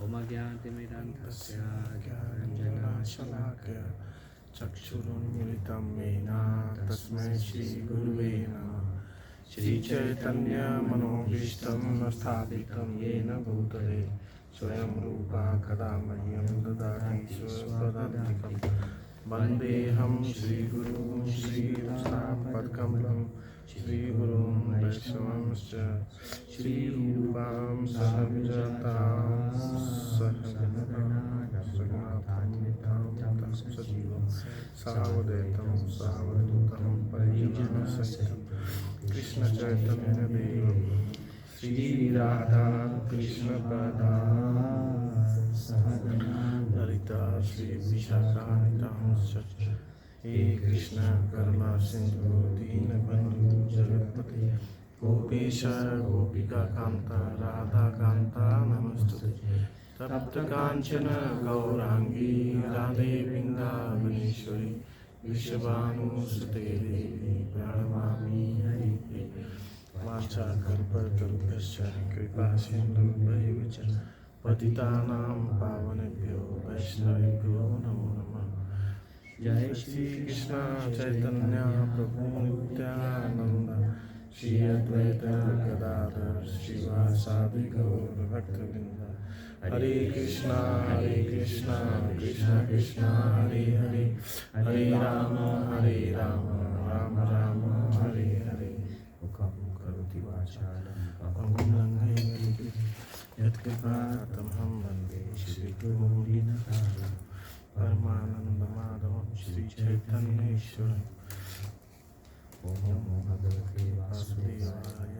ओमज्ञानतिमिरान्धस्य ज्ञानाञ्जनशलाकया चक्षुरुन्मिलितं येन तस्मै श्रीगुरुवे नमः। श्रीचैतन्यमनोभीष्टं स्थापितं येन भूतले स्वयं रूपा कदा मह्यं ददाति स्वपदान्तिकं। वन्देऽहं श्रीगुरुं श्रीयुतापद्कमलं श्रीगुरुं वैष्णवंश्च श्रीरूपां सहजतां सहगणनां सजीवं सावधैतं सावधूतं परिजनसहितं कृष्णचैतन्यदेवं श्रीराधा कृष्णपदां ललिता श्रीविशाखान्वितांश्च हे कृष्ण करुणा सिन्धु दीनबन्धु जगत्पते गोपेश गोपिकान्त राधाकान्त नमस्तुते। तप्तकाञ्चन गौराङ्गी राधे वृन्दावनेश्वरी विश्वभानुसुते देवी प्रणमामि हरिप्रिये। वाञ्छाकल्पतरुभ्यश्च कृपासिन्धुभ्यैव च पतितानां पावनेभ्यो वैष्णवेभ्यो नमो नमः। जय श्री कृष्ण चैतन्य प्रभु नित्यानंद श्री अद्वैत गदाधर श्रीवासादि गौर भक्तवृंद। हरे कृष्णा कृष्ण कृष्ण हरे हरे हरे राम राम राम हरे हरे। मुखं करोति वाचालं पङ्गुं लङ्घयति यत्कृपातमहं वन्दे श्रीगुरुं दीनतारिणं परमानन्दमाधवं श्रीचैतन्येश्वरम्। ॐ नमो भगवते वासुदेवाय।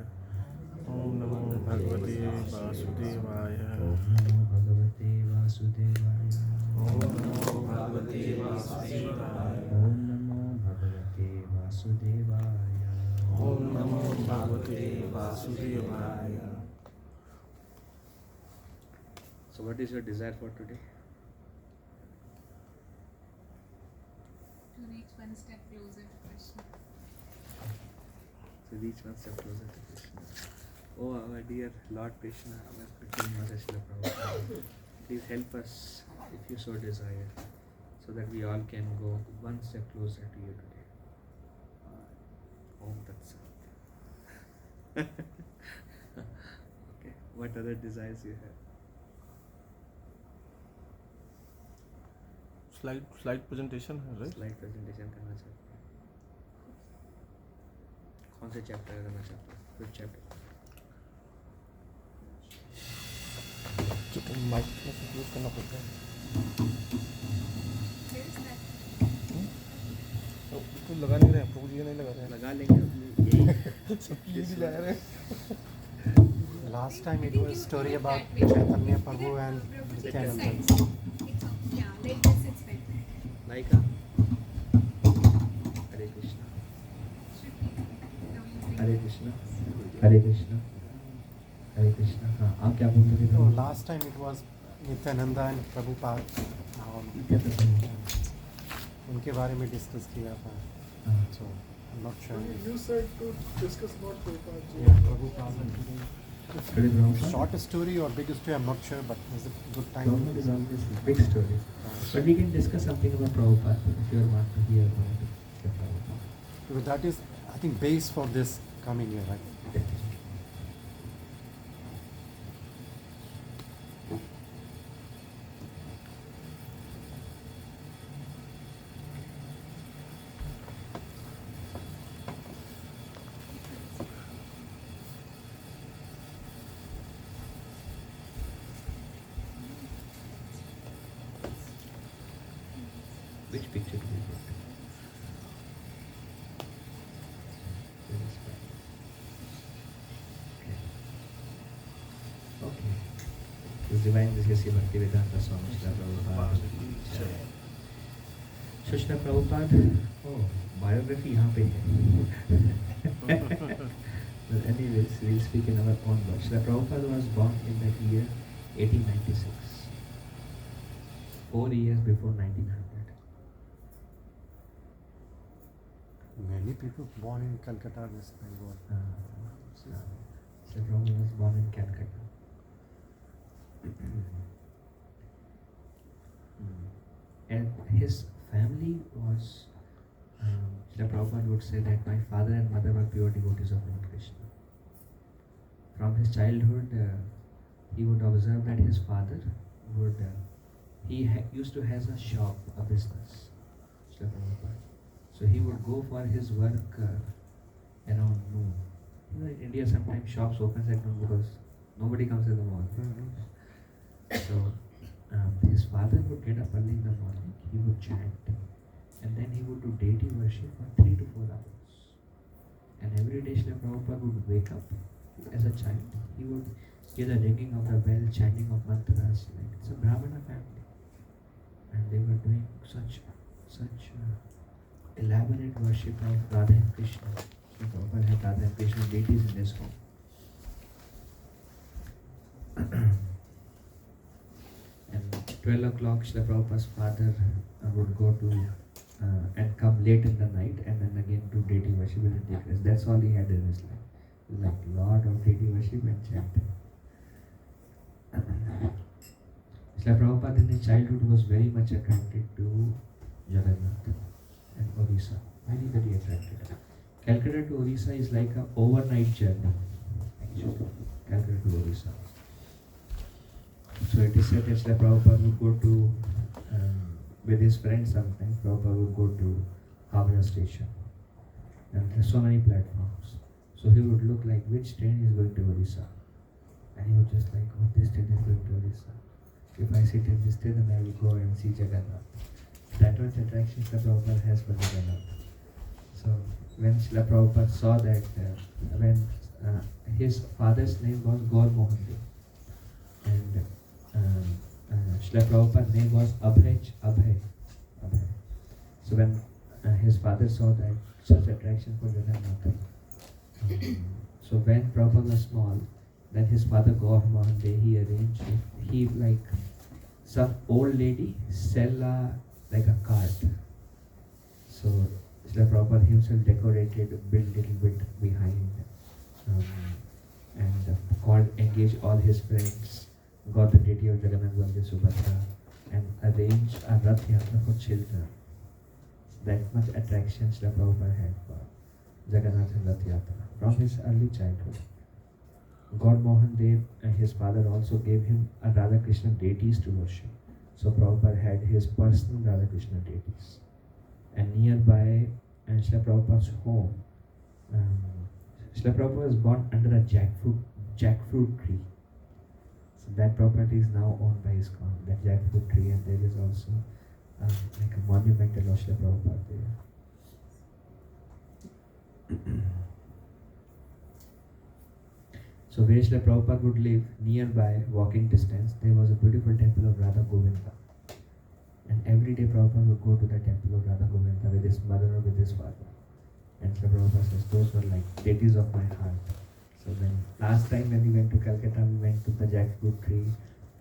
ॐ नमो भगवते वासुदेवाय। ॐ नमो भगवते वासुदेवाय। ॐ नमो भगवते वासुदेवाय। ॐ नमो भगवते वासुदेवाय। ॐ नमो भगवते वासुदेवाय। So what is your desire for today? To reach one step closer to Krishna. To reach one step closer to Krishna. Oh, our dear Lord Krishna, our Supreme Master Srila Prabhupada, please help us if you so desire, so that we all can go one step closer to you today. Om Tat Sat. Okay, what other desires you have? Slide presentation है right. Slide presentation करना चाहते हैं। कौन से chapter करना चाहते हैं? कुछ चैप्टर माइक में यूज करना पड़ता है। तो लगा नहीं रहे प्रभु जी नहीं लगा रहे हैं। लगा लेंगे यही सब ये भी लगा रहे हैं। Last time it was story about Chaitanya Prabhu and Nityananda. Yeah, like this it's better. like Hare Krishna Hare Krishna Hare Krishna Hare Krishna। हाँ आप क्या बोल रहे थे? No, last time it was Nityananda and Prabhupada. उनके बारे में discuss किया था। So I'm not sure. You said to discuss about Prabhupada. Yeah, Prabhupada. Today Prabhupada? Short story or big story, I'm not sure, but is it good time? Prabhupada is always big story. But we can discuss something about Prabhupada if you want to hear about Prabhupada. Because that is, I think, base for this coming year, right? Which picture do we put? Okay. His Divine Grace Bhaktisiddhanta Swami Srila Prabhupada. So Srila Prabhupada, oh, biography यहाँ पे है. But anyways, we'll speak in our own words. Srila Prabhupada was born in the year 1896. 4 years before 1900. Many people born in Calcutta, West Bengal. Srila Prabhupada was born in Calcutta. and his family was, Srila Prabhupada would say that my father and mother were pure devotees of Lord Krishna. From his childhood, he would observe that his father would, used to has a shop, a business, Srila Prabhupada. So he would go for his work around noon. You know, in India sometimes shops opens at noon because nobody comes in the morning. So his father would get up early in the morning, he would chant, and then he would do deity worship for 3 to 4 hours. And every day Srila Prabhupada would wake up as a child. He would hear the ringing of the bell, chanting of mantras, like it's a Brahmana family. And they were doing such elaborate worship of Radha and Krishna. Srila Prabhupada had Radha and Krishna deities in his home. And 12 o'clock, Srila Prabhupada's father would go to and come late in the night and then again do deity worship and take rest. That's all he had in his life. Like lot of deity worship and chanting. Srila Prabhupada in his childhood was very much attracted to Jagannath and Orissa. Very, very attracted. Calcutta to Orissa is like an overnight journey. Actually, Calcutta to Orissa. So it is said that Srila Prabhupada would go to, with his friends sometimes, Prabhupada would go to Thakura station. And there are so many platforms. So he would look like which train is going to Orissa. And he would just like, oh, this train is going to Orissa. If I sit in this train, then I will go and see Jagannath. That much attraction Srila Prabhupada has for Jagannath. So when Srila Prabhupada saw that, when his father's name was Gaur Mohan Dev, and Srila Prabhupada's name was Abhay. So when his father saw that such attraction for Jagannath, so when Prabhupada was small, then his father Gaur Mohan Dev, he arranged, he like some old lady sell like a cart. So Srila Prabhupada himself decorated, built little bit behind, and engaged all his friends, got the deity of Jagannath Baldev Subhadra, and arranged a Rath Yatra for children. That much attraction Srila Prabhupada had for Jagannath and Rath Yatra from his early childhood. Gaur Mohan Dev and his father also gave him a Radha Krishna deities to worship. So Prabhupada had his personal Radha Krishna deities. And nearby Srila Prabhupada's home, Srila Prabhupada was born under a jackfruit tree. So that property is now owned by ISKCON, that jackfruit tree, and there is also like a monumental of Srila Prabhupada there. So where Srila Prabhupada would live, nearby, walking distance, there was a beautiful temple of Radha Govinda. And every day Prabhupada would go to the temple of Radha Govinda with his mother or with his father. And Srila Prabhupada says, those were like deities of my heart. So then, last time when we went to Calcutta, we went to the jackfruit tree,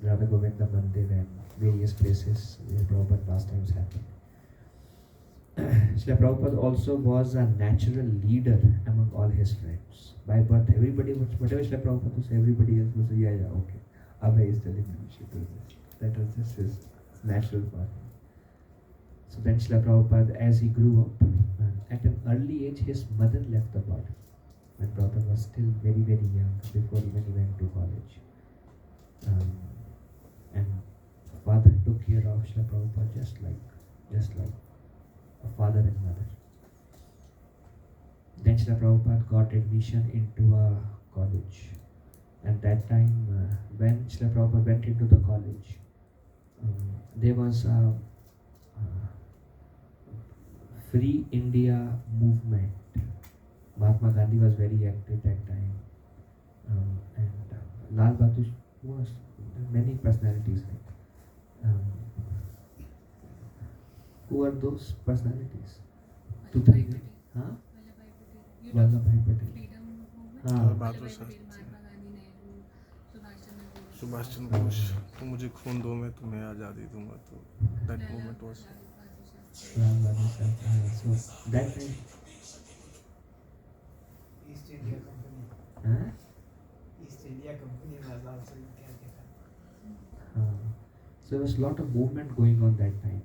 Radha Govinda Mandir, and various places where Prabhupada pastimes happened. Srila Prabhupada also was a natural leader among all his friends. By birth, everybody was, whatever Srila Prabhupada would say, everybody else would say, yeah, okay. Abhay is telling me we should do this. That was just his natural part. So then Srila Prabhupada, as he grew up, at an early age, his mother left the body. When Prabhupada was still very, very young, before even he went to college. And father took care of Srila Prabhupada just like a father and mother. Then Srila Prabhupada got admission into a college. At that time, when Srila Prabhupada went into the college, there was a Free India movement. Mahatma Gandhi was very active that time. And Lal Bahadur was many personalities. Who are those personalities? Vallabhbhai Patel. Huh? Vallabhbhai Patel. You Vallabhbhai Patel. freedom movement. हाँ. बहादुर Vallabhbhai Shastri, Patel, Mahatma Gandhi, Nehru, Subhash Chandra Bose. Subhash Chandra Bose, तुम मुझे खून दो मैं तुम्हें आज़ादी दूंगा. तो that movement was. Lal Bahadur Shastri. So that time. East India Company. Huh? East India Company was also in Calcutta. So there was a lot of movement going on that time.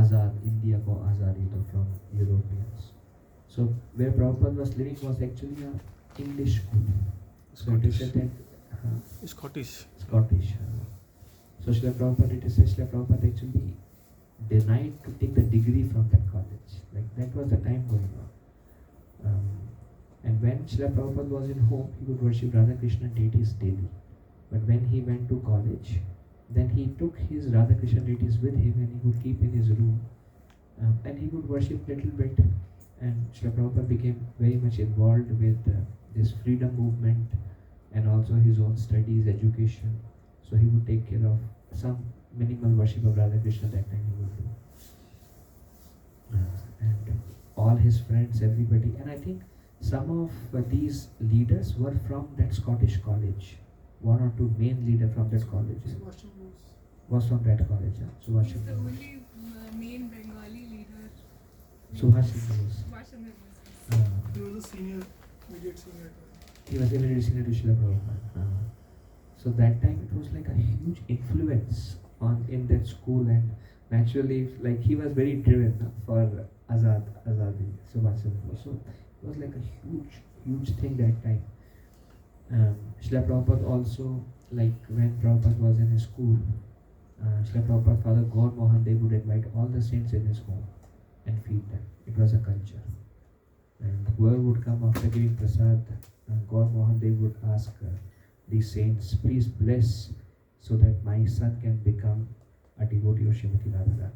Azad, India ko Azadi do from Europeans. So where Prabhupada was living was actually a English school. So it is Scottish. said that Scottish. Scottish. So Srila Prabhupada, it is said Srila Prabhupada actually denied to take the degree from that college. Like that was the time going on. And when Srila Prabhupada was in home, he would worship Radha Krishna deities daily. But when he went to college, then he took his Radha Krishna deities with him and he would keep in his room. And he would worship little bit. And Srila Prabhupada became very much involved with this freedom movement and also his own studies, education. So he would take care of some minimal worship of Radha Krishna that time he would do. And all his friends, everybody. And I think some of these leaders were from that Scottish college. One or two main leaders from that college was from that college. Subhash He's the Chandra Bose. only main Bengali leader. Subhash Chandra Bose. Subhash Chandra Bose. He was a senior, immediate senior. He was immediately senior to Srila Prabhupada. So that time it was like a huge influence on in that school, and naturally like he was very driven for Azadi, Subhash Chandra Bose. So it was like a huge thing that time. Srila Prabhupada also, like when Prabhupada was in his school, Srila Prabhupada's father Gaur Mohan, they would invite all the saints in his home and feed them. It was a culture. And whoever would come after giving prasad, Gaur Mohan, they would ask these saints, please bless so that my son can become a devotee of Srimati Radharani.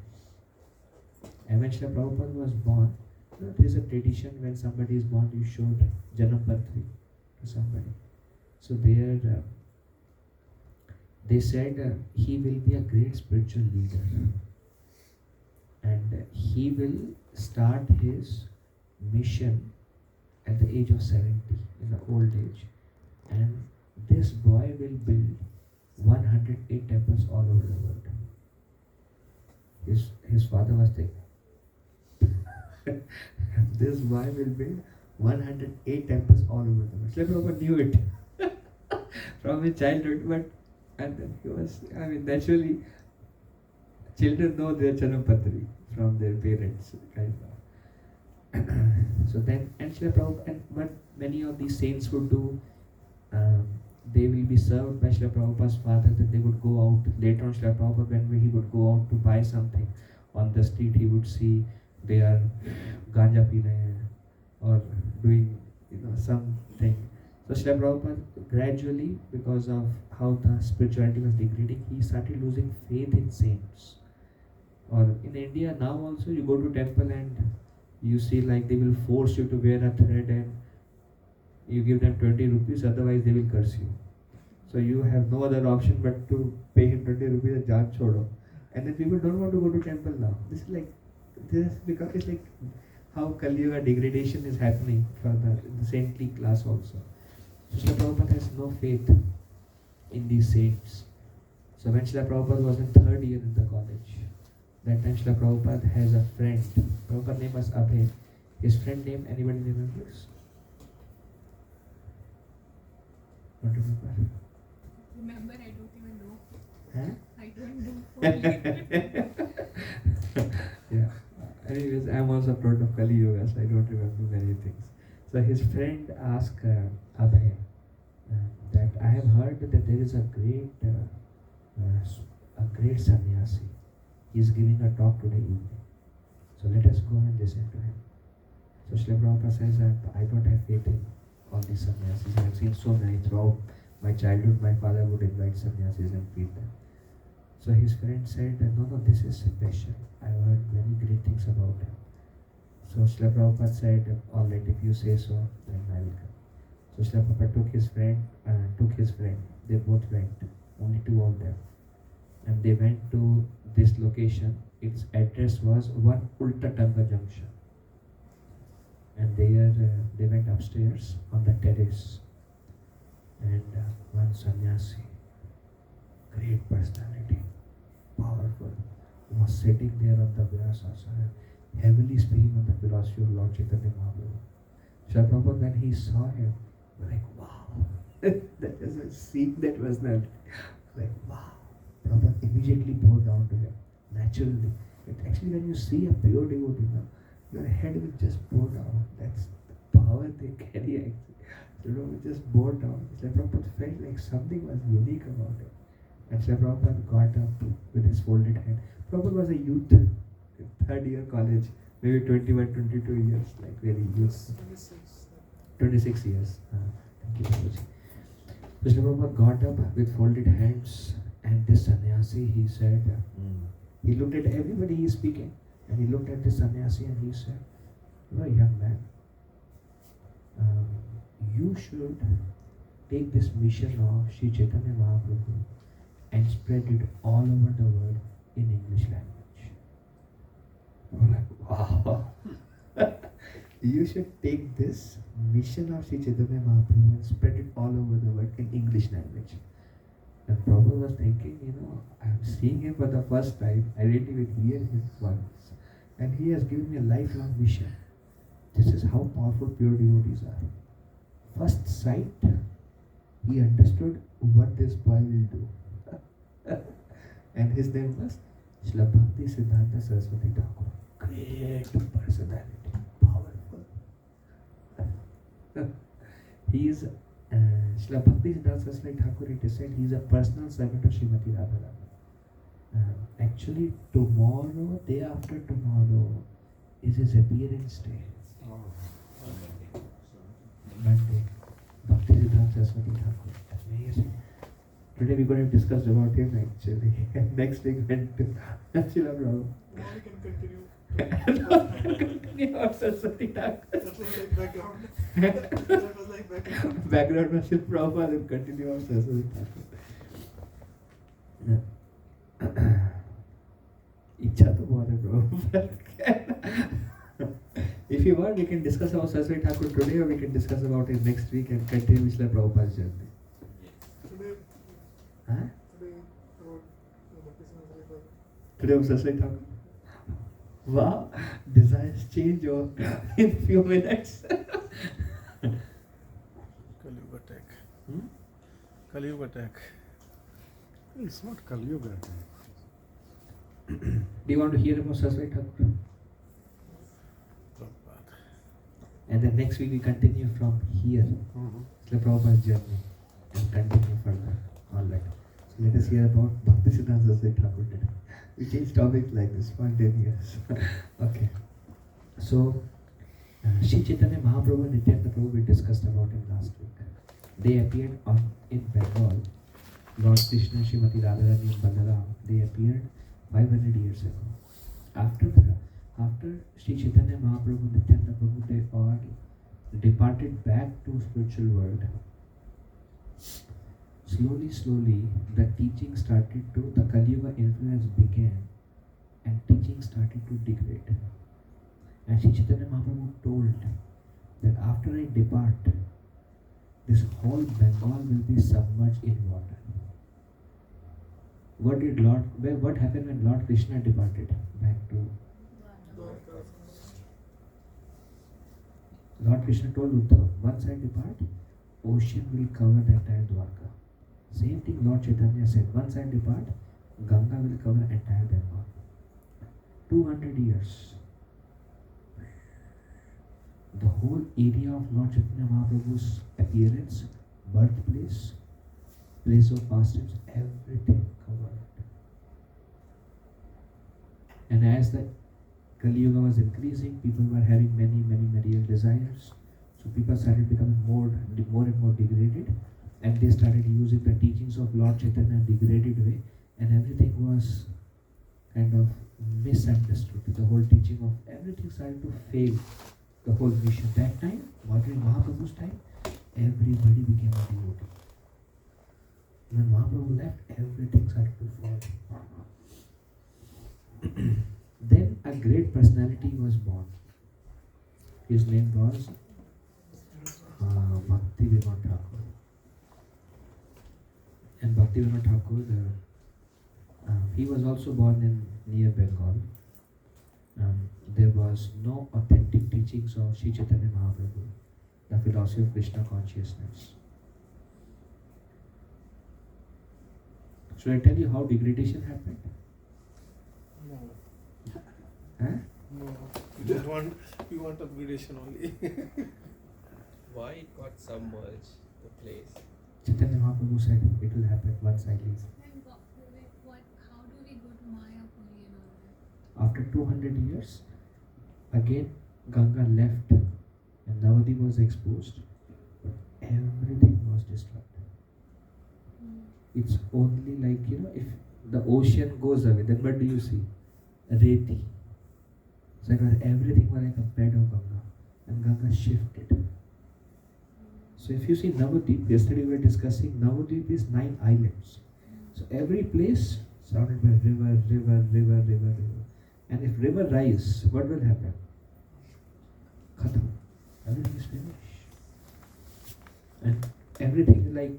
And when Srila Prabhupada was born, there is a tradition when somebody is born, you showed Janam Patri to somebody. So there, they said he will be a great spiritual leader and he will start his mission at the age of 70, in the old age, and this boy will build 108 temples all over the world. His father was thinking, this boy will build 108 temples all over the world. Srila Prabhupada knew it from his childhood, but and then he was, I mean, naturally, children know their Chanampatri from their parents, kind of. So then, and Srila Prabhupada, and what many of these saints would do, they will be served by Srila Prabhupada's father, then they would go out. Later on, Srila Prabhupada, when he would go out to buy something on the street, he would see they are ganja pee rahe hain or doing, something. So Srila Prabhupada gradually, because of how the spirituality was degrading, he started losing faith in saints. Or in India now also, you go to temple and you see like they will force you to wear a thread and you give them 20 rupees, otherwise they will curse you. So you have no other option but to pay him 20 rupees and jaan chodo. And then people don't want to go to temple now. This is because it's like how Kali Yuga degradation is happening for the saintly class also. So Srila Prabhupada has no faith in these saints. So when Srila Prabhupada was in third year in the college, that time Srila Prabhupada has a friend. Prabhupada name was Abhay. His friend name, anybody remembers? Don't remember? Remember, I don't even know. Huh? I don't know. Yeah. Anyways, I'm also proud of Kali Yuga, so I don't remember many things. So his friend asked Abhay that I have heard that there is a great sannyasi. He is giving a talk today evening. So let us go and listen to him. So Srila Prabhupada says that I don't have faith in all these sannyasis. I have seen so many throughout my childhood. My father would invite sannyasis and feed them. So his friend said, no, this is special. I have heard many great things about him. So Srila Prabhupada said, all right, if you say so, then I will come. So Srila Prabhupada took his friend. They both went, only two of them. And they went to this location. Its address was 1 Ulta Tanga Junction. And there they went upstairs on the terrace. And one sannyasi, great personality, powerful, was sitting there on the Vyasasana, heavily speaking on the philosophy of Lord Chaitanya Mahaprabhu. Srila Prabhupada, when he saw him, was like, wow, that is a seeing that personality. Like, wow. Prabhupada immediately bowed down to him. Naturally, it Actually, when you see a pure devotee, now, your head will just bow down. That's the power they carry actually. You know, it just bow down. Srila Prabhupada felt like something was unique about it. And Srila Prabhupada got up with his folded hand. Prabhupada was a youth, in third year college, maybe 21, 22 years, like very youth. 26 years. Thank you, Prabhuji. So Srila Prabhupada got up with folded hands, and this sannyasi, he said, he looked at everybody he is speaking, and he looked at the sannyasi and he said, young man, you should take this mission of Sri Chaitanya Mahaprabhu and spread it all over the world in English language. I'm like, wow. You should take this mission of Sri Chaitanya Mahaprabhu and spread it all over the world in English language. And Prabhupada was thinking, I'm seeing him for the first time. I didn't even hear him once. And he has given me a lifelong mission. This is how powerful pure devotees are. First sight, he understood what this boy will do. And his name was Bhaktisiddhanta Sarasvati Thakura. Great personality, powerful. He is Srila Bhaktisiddhanta Saraswati Thakura, it is said he is a personal servant of Srimati Radharani. Actually, tomorrow, day after tomorrow, is his appearance day. Monday. Bhaktisiddhanta Saraswati Thakur. Amazing. Today we're going to discuss about him actually. Next week went to Srila Prabhu. Now we can continue. Continue on Saraswati Thakur. That was like background. That was like background. Background में सिर्फ Prabhupada and continue on Saraswati Thakur. इच्छा तो बहुत है Prabhu. If you want, we can discuss about Saraswati Thakur today, or we can discuss about it next week and continue with Prabhupada's journey. Today, Huh? today about Bhaktisiddhanta. Today of Saraswati Thakur. Wow, desires change in few minutes. Kaliyuga attack. Hmm? Kaliyuga attack. It's not Kali Yuga. Do you want to hear about Saraswati Thakur? Prabhupada. And then next week we continue from here, Srila Prabhupada's journey, and continue further. Alright. So let us hear about Bhaktisiddhanta Saraswati Thakur today. We change topics like this, spontaneous. Okay. So, Sri Chaitanya Mahaprabhu and Nityananda Prabhu, we discussed about him last week. They appeared in Bengal. Lord Krishna, Srimati Radharani and Balaram, they appeared 500 years ago. After Sri Chaitanya Mahaprabhu and Nityananda Prabhu, they all departed back to spiritual world. Slowly, the teaching started to, the Kali Yuga influence began, and teaching started to degrade. And Sri Chaitanya Mahaprabhu told that after I depart, this whole Bengal will be submerged in water. What happened when Lord Krishna departed back to? Lord Krishna told Uddhava, once I depart, ocean will cover the entire Dwarka. Same thing Lord Chaitanya said, once I depart, Ganga will cover entire Bengal. 200 years. The whole area of Lord Chaitanya Mahaprabhu's appearance, birthplace, place of pastimes, everything covered. And as the Kali Yuga was increasing, people were having many material desires. So people started becoming more and more degraded, and they started using the teachings of Lord Chaitanya in a degraded way, and everything was kind of misunderstood. The whole teaching of everything started to fail. The whole mission. That time, during Mahaprabhu's time, everybody became a devotee. When Mahaprabhu left, everything started to fall. Then a great personality was born. His name was Bhaktisiddhanta Thakur. And Bhaktisiddhanta Thakur, he was also born in near Bengal. There was no authentic teachings of Sri Chaitanya Mahaprabhu, the philosophy of Krishna consciousness. Should I tell you how degradation happened? No. We want upgradation only. Why it got submerged, the place? Chaitanya Mahaprabhu said it will happen once I leave. And how do we go to Mayapuri and all that? After 200 years, again Ganga left and Navadip was exposed, but everything was destroyed. It's only like, if the ocean goes away, then what do you see? Reti. So it was everything was like a bed of Ganga, and Ganga shifted. So if you see Navadip, yesterday we were discussing, Navadip is 9 islands. So every place surrounded by river. And if river rise, what will happen? Khatam. Everything is finished. And everything, like,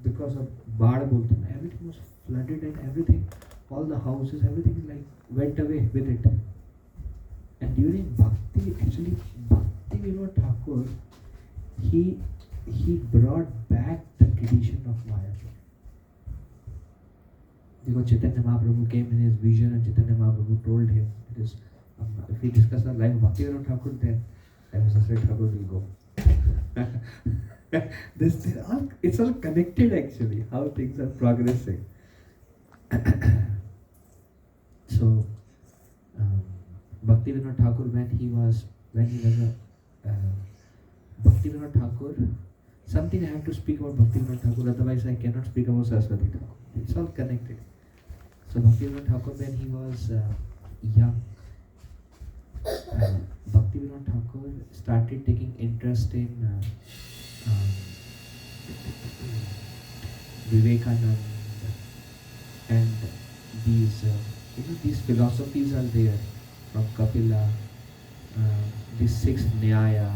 because of Baad bolte hain, everything was flooded and everything, all the houses, everything like went away with it. And during Bhakti, actually Bhakti Thakur, he brought back the tradition of Mayapur. Because Chaitanya Mahaprabhu came in his vision and Chaitanya Mahaprabhu told him, if we discuss the life of Bhakti Thakur, then Saraswati Thakur will go. It's all connected actually, how things are progressing. So, Bhakti Vinod Thakur, when he was a Bhakti Vinod Thakur, something I have to speak about Bhakti Vinod Thakur, otherwise I cannot speak about Saraswati Thakur. It's all connected. So Bhakti Vinod Thakur, when he was young, Bhakti Vinod Thakur started taking interest in Vivekananda, and these philosophies are there from Kapila, these 6 Nyaya,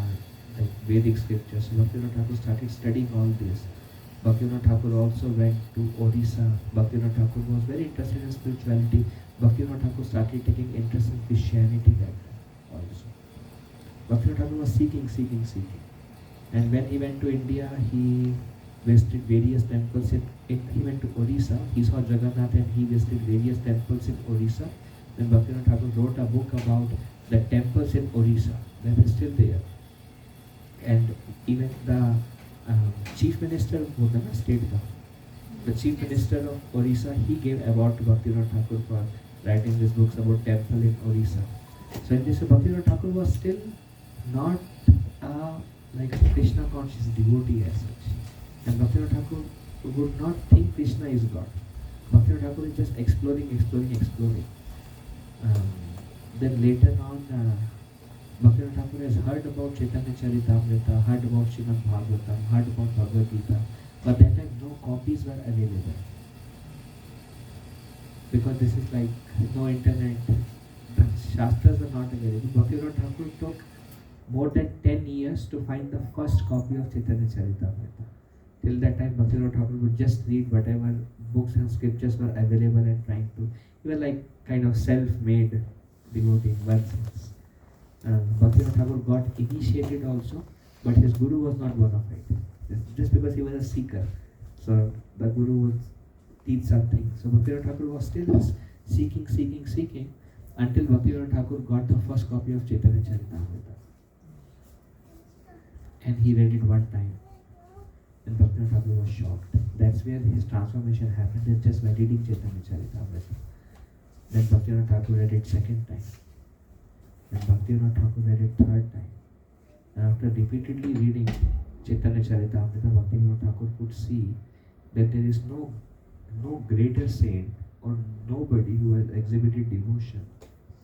like Vedic scriptures. So Bhakti Vinod Thakur started studying all this. Bhakti Vinod Thakur also went to Orissa. Bhakti Vinod Thakur was very interested in spirituality. Bhakti Vinod Thakur started taking interest in Christianity that time also. Bhakti Vinod Thakur was seeking. And when he went to India, he visited various temples. He went to Orissa, he saw Jagannath and he visited various temples in Orissa. Then Bhakti Vinod Thakur wrote a book about the temples in Orissa. That is still there. And even the chief minister of Bhutan, state government, the chief minister of Orissa, he gave award to Bhakti Vinod Thakur for writing these books about temple in Orissa. So in this, Bhakti Vinod Thakur was still not like a Krishna conscious devotee as such. And Bhakti Vinod Thakur would not think Krishna is God. Bhakti Vinod Thakur is just exploring. Then later on, Bhakti Vinod Thakur has heard about Chaitanya Charitamrita, heard about Srimad Bhagavatam, heard about Bhagavad Gita, but that time no copies were available. Because this is like no internet, Shastras are not available. Bhakti Vinod Thakur took more than 10 years to find the first copy of Chaitanya Charitamrita. Till that time, Bhakti Vinod Thakur would just read whatever books and scriptures were available and trying to, he was like kind of self-made devotee in one sense. Bhakti Vinod Thakur got initiated also, but his guru was not one of it. Just because he was a seeker, so the guru would teach something. So Bhakti Vinod Thakur was still seeking until Bhakti Vinod Thakur got the first copy of Chaitanya Charitamrita. And he read it one time. And Bhakti Vinod Thakur was shocked. That's where his transformation happened, just by reading Chaitanya Charitamrita. Then Bhakti Vinod Thakur read it second time. And Bhakti Vinod Thakur read it third time. And after repeatedly reading Chaitanya Charitamrita, Bhakti Vinod Thakur could see that there is no greater saint or nobody who has exhibited devotion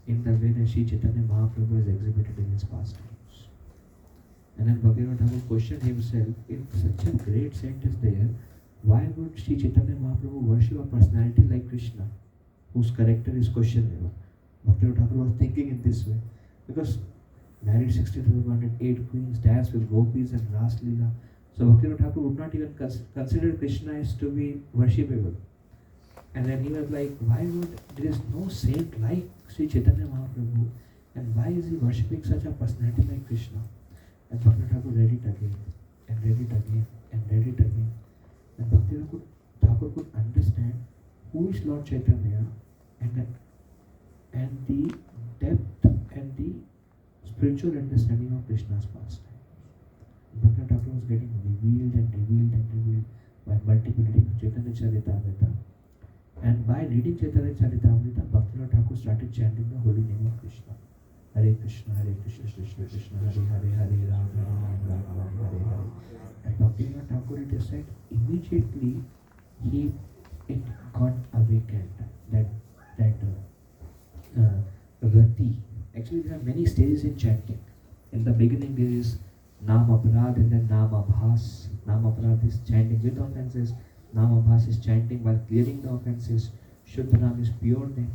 in the way that Sri Chaitanya Mahaprabhu has exhibited in his pastimes. And then Bhakti Vinod Thakur questioned himself, if such a great saint is there, why would Sri Chaitanya Mahaprabhu worship a personality like Krishna, whose character is questionable? Bhakti Vinod Thakur was thinking in this way, because married 16,108 queens, danced with gopis and Ras Leela. So Bhakti Vinod Thakur would not even consider Krishna as to be worshipable. And then he was like, why would, there is no saint like Sri Chaitanya Mahaprabhu, and why is he worshipping such a personality like Krishna? And Bhakti Thakur read it again, and read it again, and read it again. And Bhakti Thakur could understand who is Lord Chaitanya, and the depth and the spiritual understanding of Krishna's pastime. Bhakti Thakur was getting revealed and revealed and revealed by multiple reading of Chaitanya Charitamrita. And by reading Chaitanya Charitamrita, Bhakti Thakur started chanting the holy name of Krishna. Hare Krishna, Krishna Krishna, Hare Hare, Hare Ram, Ram Ram, Hare Hare. And Bhakti Thakur, it is said, immediately it got awakened. That Rati. Actually, there are many stages in chanting. In the beginning, there is Nam Aparad and then Nam Abhas. Nam Aparad is chanting with offenses. Nam Abhas is chanting while clearing the offenses. Shuddha Nam is pure name.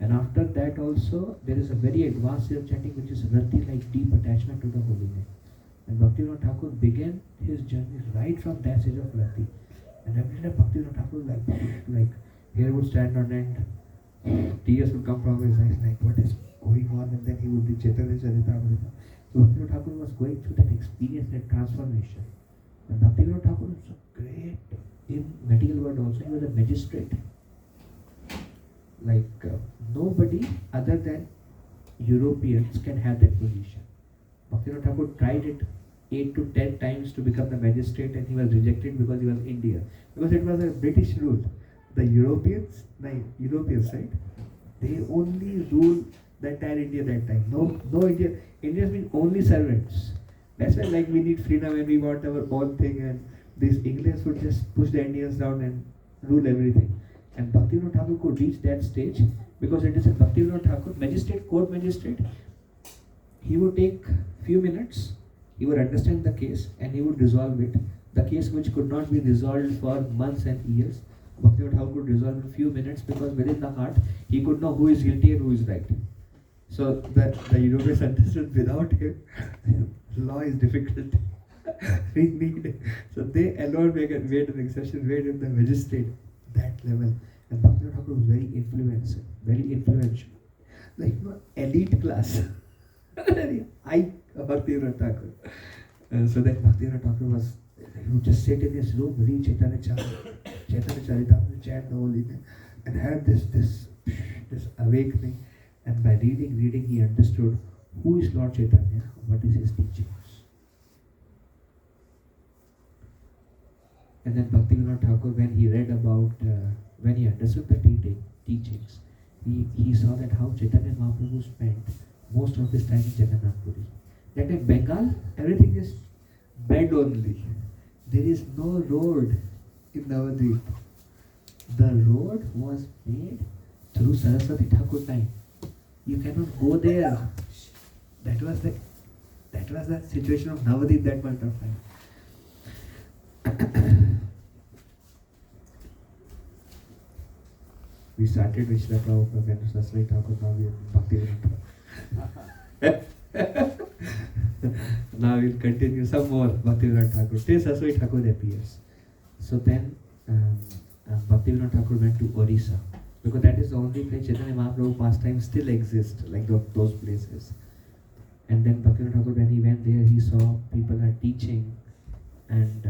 And after that also, there is a very advanced stage of chanting which is Rati, like deep attachment to the holy name. And Bhaktivinoda Thakur began his journey right from that stage of Rati. And every time Bhaktivinoda Thakur like hair would stand on end, tears would come from his eyes, like what is going on, and then he would do Chaitanya Charitamrita. So Bhaktivinoda Thakur was going through that experience, that transformation. And Bhaktivinoda Thakur was so great in medical world also. He was a magistrate. Like nobody other than Europeans can have that position. Bhaktivinoda Thakur tried it 8 to 10 times to become the magistrate, and he was rejected because he was Indian. Because it was a British rule. The Europeans, right? They only rule the entire India that time. No India. Indians mean only servants. That's why like we need freedom and we want our own thing, and these Englands would just push the Indians down and rule everything. And Bhaktivinoda Thakur could reach that stage because it is a Bhaktivinoda Thakur, magistrate, court magistrate. He would take few minutes, he would understand the case and he would resolve it. The case which could not be resolved for months and years, Bhaktivinoda Thakur could resolve in few minutes because within the heart he could know who is guilty and who is right. So the Europeans understood without him, law is difficult. We need. So they alone made an exception, made him the magistrate. That level. And Bhaktivinoda Thakur was very influential. Like elite class. I Bhaktivinoda Thakur. So that Bhaktivinoda Thakur was, he would just sit in his room, read Chaitanya Charitamrita, chant the holy name, and have this awakening. And by reading, he understood who is Lord Chaitanya, what is his teachings. And then Bhaktivinoda Thakur, when he read about, when he understood the teachings, he saw that how Chaitanya Mahaprabhu spent most of his time in Jagannath Puri. That in Bengal, everything is bed only. There is no road in Navadvip. The road was made through Sarasvati Thakur time. You cannot go there. That was the situation of Navadvip that point of time. We started with Srila Prabhupada and Saraswati Thakur, now we are Bhaktivinoda. Now we'll continue some more Bhaktivinoda Thakur. Till Saraswati Thakur appears. So then Bhaktivinoda Thakur went to Orissa, because that is the only place Chaitanya Mahaprabhu pastime still exists, like those places. And then Bhaktivinoda Thakur, when he went there, he saw people are teaching, and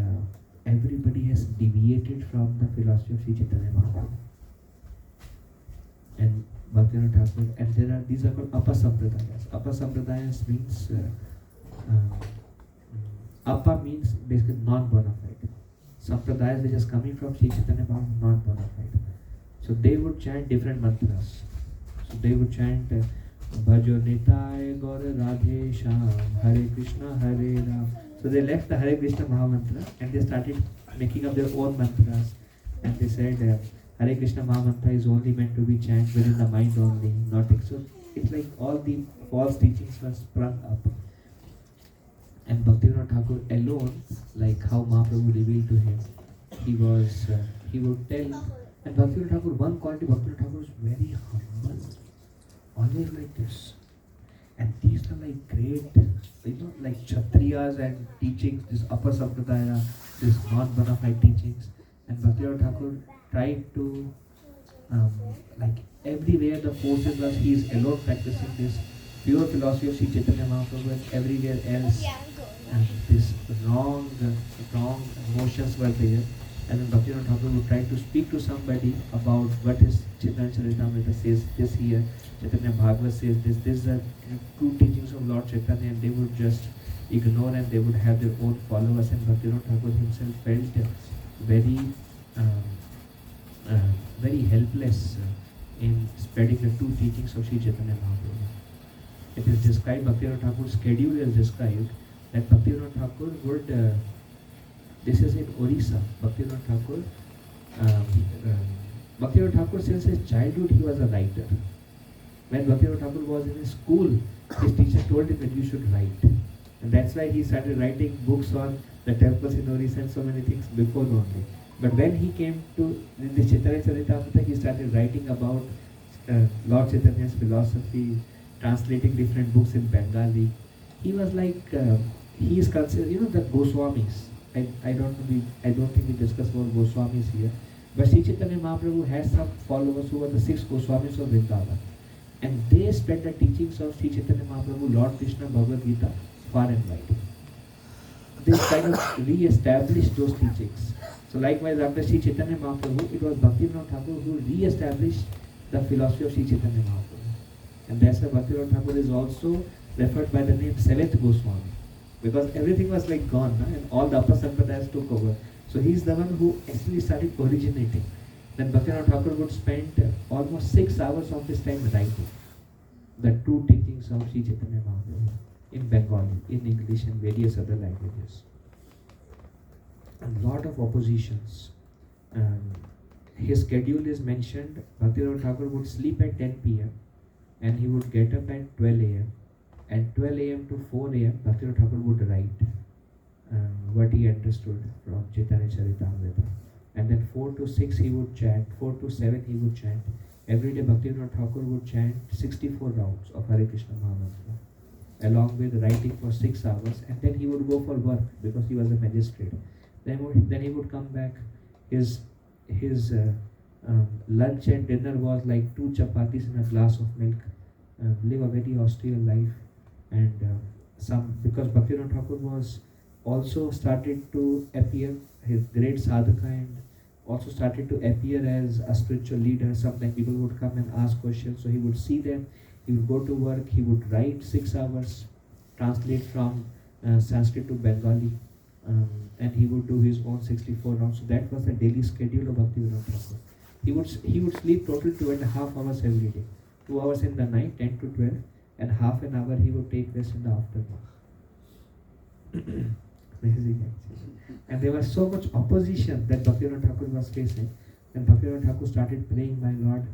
everybody has deviated from the philosophy of Sri Chaitanya Mahaprabhu. And Bhaktivinoda Thakur, and these are called Apasampradayas. Apasampradayas means Apa means basically non-bona fide. Sampradayas which is coming from Sri Chaitanya Mahaprabhu, non-bona fide. So they would chant different mantras. So they would chant Bhajo Nitai Gaur Radhe Sham Hare Krishna Hare Ram. So they left the Hare Krishna Mahamantra and they started making up their own mantras. And they said Hare Krishna Mahamantra is only meant to be chanted within the mind only, not so. It's like all the false teachings were sprung up. And Bhaktivinoda Thakur alone, like how Mahaprabhu revealed to him, he would tell. And Bhaktivinoda Thakur, one quality Bhaktivinoda Thakur was very humble, always like this. And these are like great, like Kshatriyas and teachings, this Upper Sampradaya, this non-bona fide teachings. And Bhaktivinoda Thakur tried to, like everywhere the forces was, he is alone practicing this pure philosophy of Sri Chaitanya Mahaprabhu, and everywhere else this wrong motions were there. and then Bhaktivinoda Thakur would try to speak to somebody about what is Chaitanya Charitamrita says this here, Chaitanya Bhagavad says this. These are true teachings of Lord Chaitanya, and they would just ignore and they would have their own followers. And Bhaktivinoda Thakur himself felt very, very helpless in spreading the true teachings of Sri Chaitanya Mahaprabhu. It is described, Bhaktivinoda Thakur's schedule is described that Bhaktivinoda Thakur would, this is in Orissa, Bhaktivinoda Thakur, Bhaktivinoda Thakur since his childhood he was a writer. When Bhaktivinoda Thakur was in his school, his teacher told him that you should write. And that's why he started writing books on the temples in Orissa and so many things before only. But when he came to the Chaitanya Charitamrita, he started writing about Lord Chaitanya's philosophy, translating different books in Bengali. He was like, he is considered, the Goswamis. I don't think we discuss about Goswamis here. But Sri Chaitanya Mahaprabhu has some followers who were the 6 Goswamis of Vrindavan. And they spread the teachings of Sri Chaitanya Mahaprabhu, Lord Krishna, Bhagavad Gita, far and wide. They kind of re-established those teachings. So likewise, after Sri Chaitanya Mahaprabhu, it was Bhaktivinoda Thakur who re-established the philosophy of Sri Chaitanya Mahaprabhu. And that's why Bhaktivinoda Thakur is also referred by the name 7th Goswami. Because everything was like gone, and all the upper sampradayas took over. So he's the one who actually started originating. Then Bhaktivinoda Thakur would spend almost 6 hours of his time writing the true teachings of Sri Chaitanya Mahaprabhu in Bengali, in English and various other languages. A lot of oppositions. His schedule is mentioned. Bhaktivinoda Thakur would sleep at 10 p.m. and he would get up at 12 a.m. At 12 a.m. to 4 a.m. Bhaktivinoda Thakur would write what he understood from Chaitanya Charitamrita. And then 4 to 6 he would chant, 4 to 7 he would chant. Every day Bhaktivinoda Thakur would chant 64 rounds of Hare Krishna Mahamantra, along with writing for 6 hours, and then he would go for work because he was a magistrate. Then he would come back. His lunch and dinner was like 2 chapatis and a glass of milk. Live a very austere life, and because Bhaktivinoda Thakur was also started to appear, his great sadhaka, and also started to appear as a spiritual leader. Sometimes people would come and ask questions, so he would see them, he would go to work, he would write 6 hours, translate from Sanskrit to Bengali, and he would do his own 64 rounds. So that was the daily schedule of Bhaktivinoda Thakur. He would sleep total 2.5 hours every day. 2 hours in the night, 10 to 12, and half an hour he would take rest in the afternoon. Amazing actually. And there was so much opposition that Bhaktivinoda Thakur was facing. And Bhaktivinoda Thakur started praying, my Lord,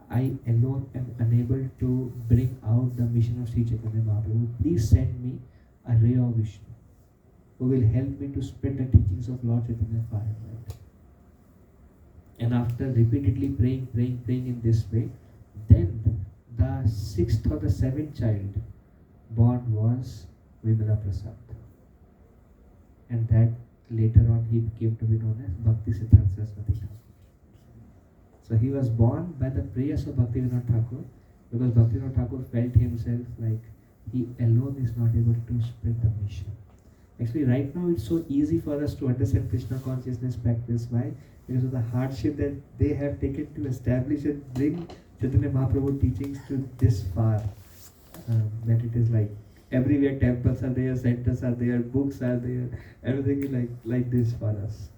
I alone am unable to bring out the mission of Sri Chaitanya Mahaprabhu. Please send me a ray of Vishnu who will help me to spread the teachings of Lord Chaitanya far and wide. And after repeatedly praying in this way, then the 6th or the 7th child born was Vimala Prasad. And that later on he came to be known as Bhaktisiddhanta Sarasvati Thakur. So he was born by the prayers of Bhaktivinoda Thakur, because Bhaktivinoda Thakur felt himself like he alone is not able to spread the mission. Actually, right now it's so easy for us to understand Krishna consciousness practice. Why? Because of the hardship that they have taken to establish and bring Chaitanya Mahaprabhu teachings to this far. That it is like everywhere temples are there, centers are there, books are there, everything is like this for us.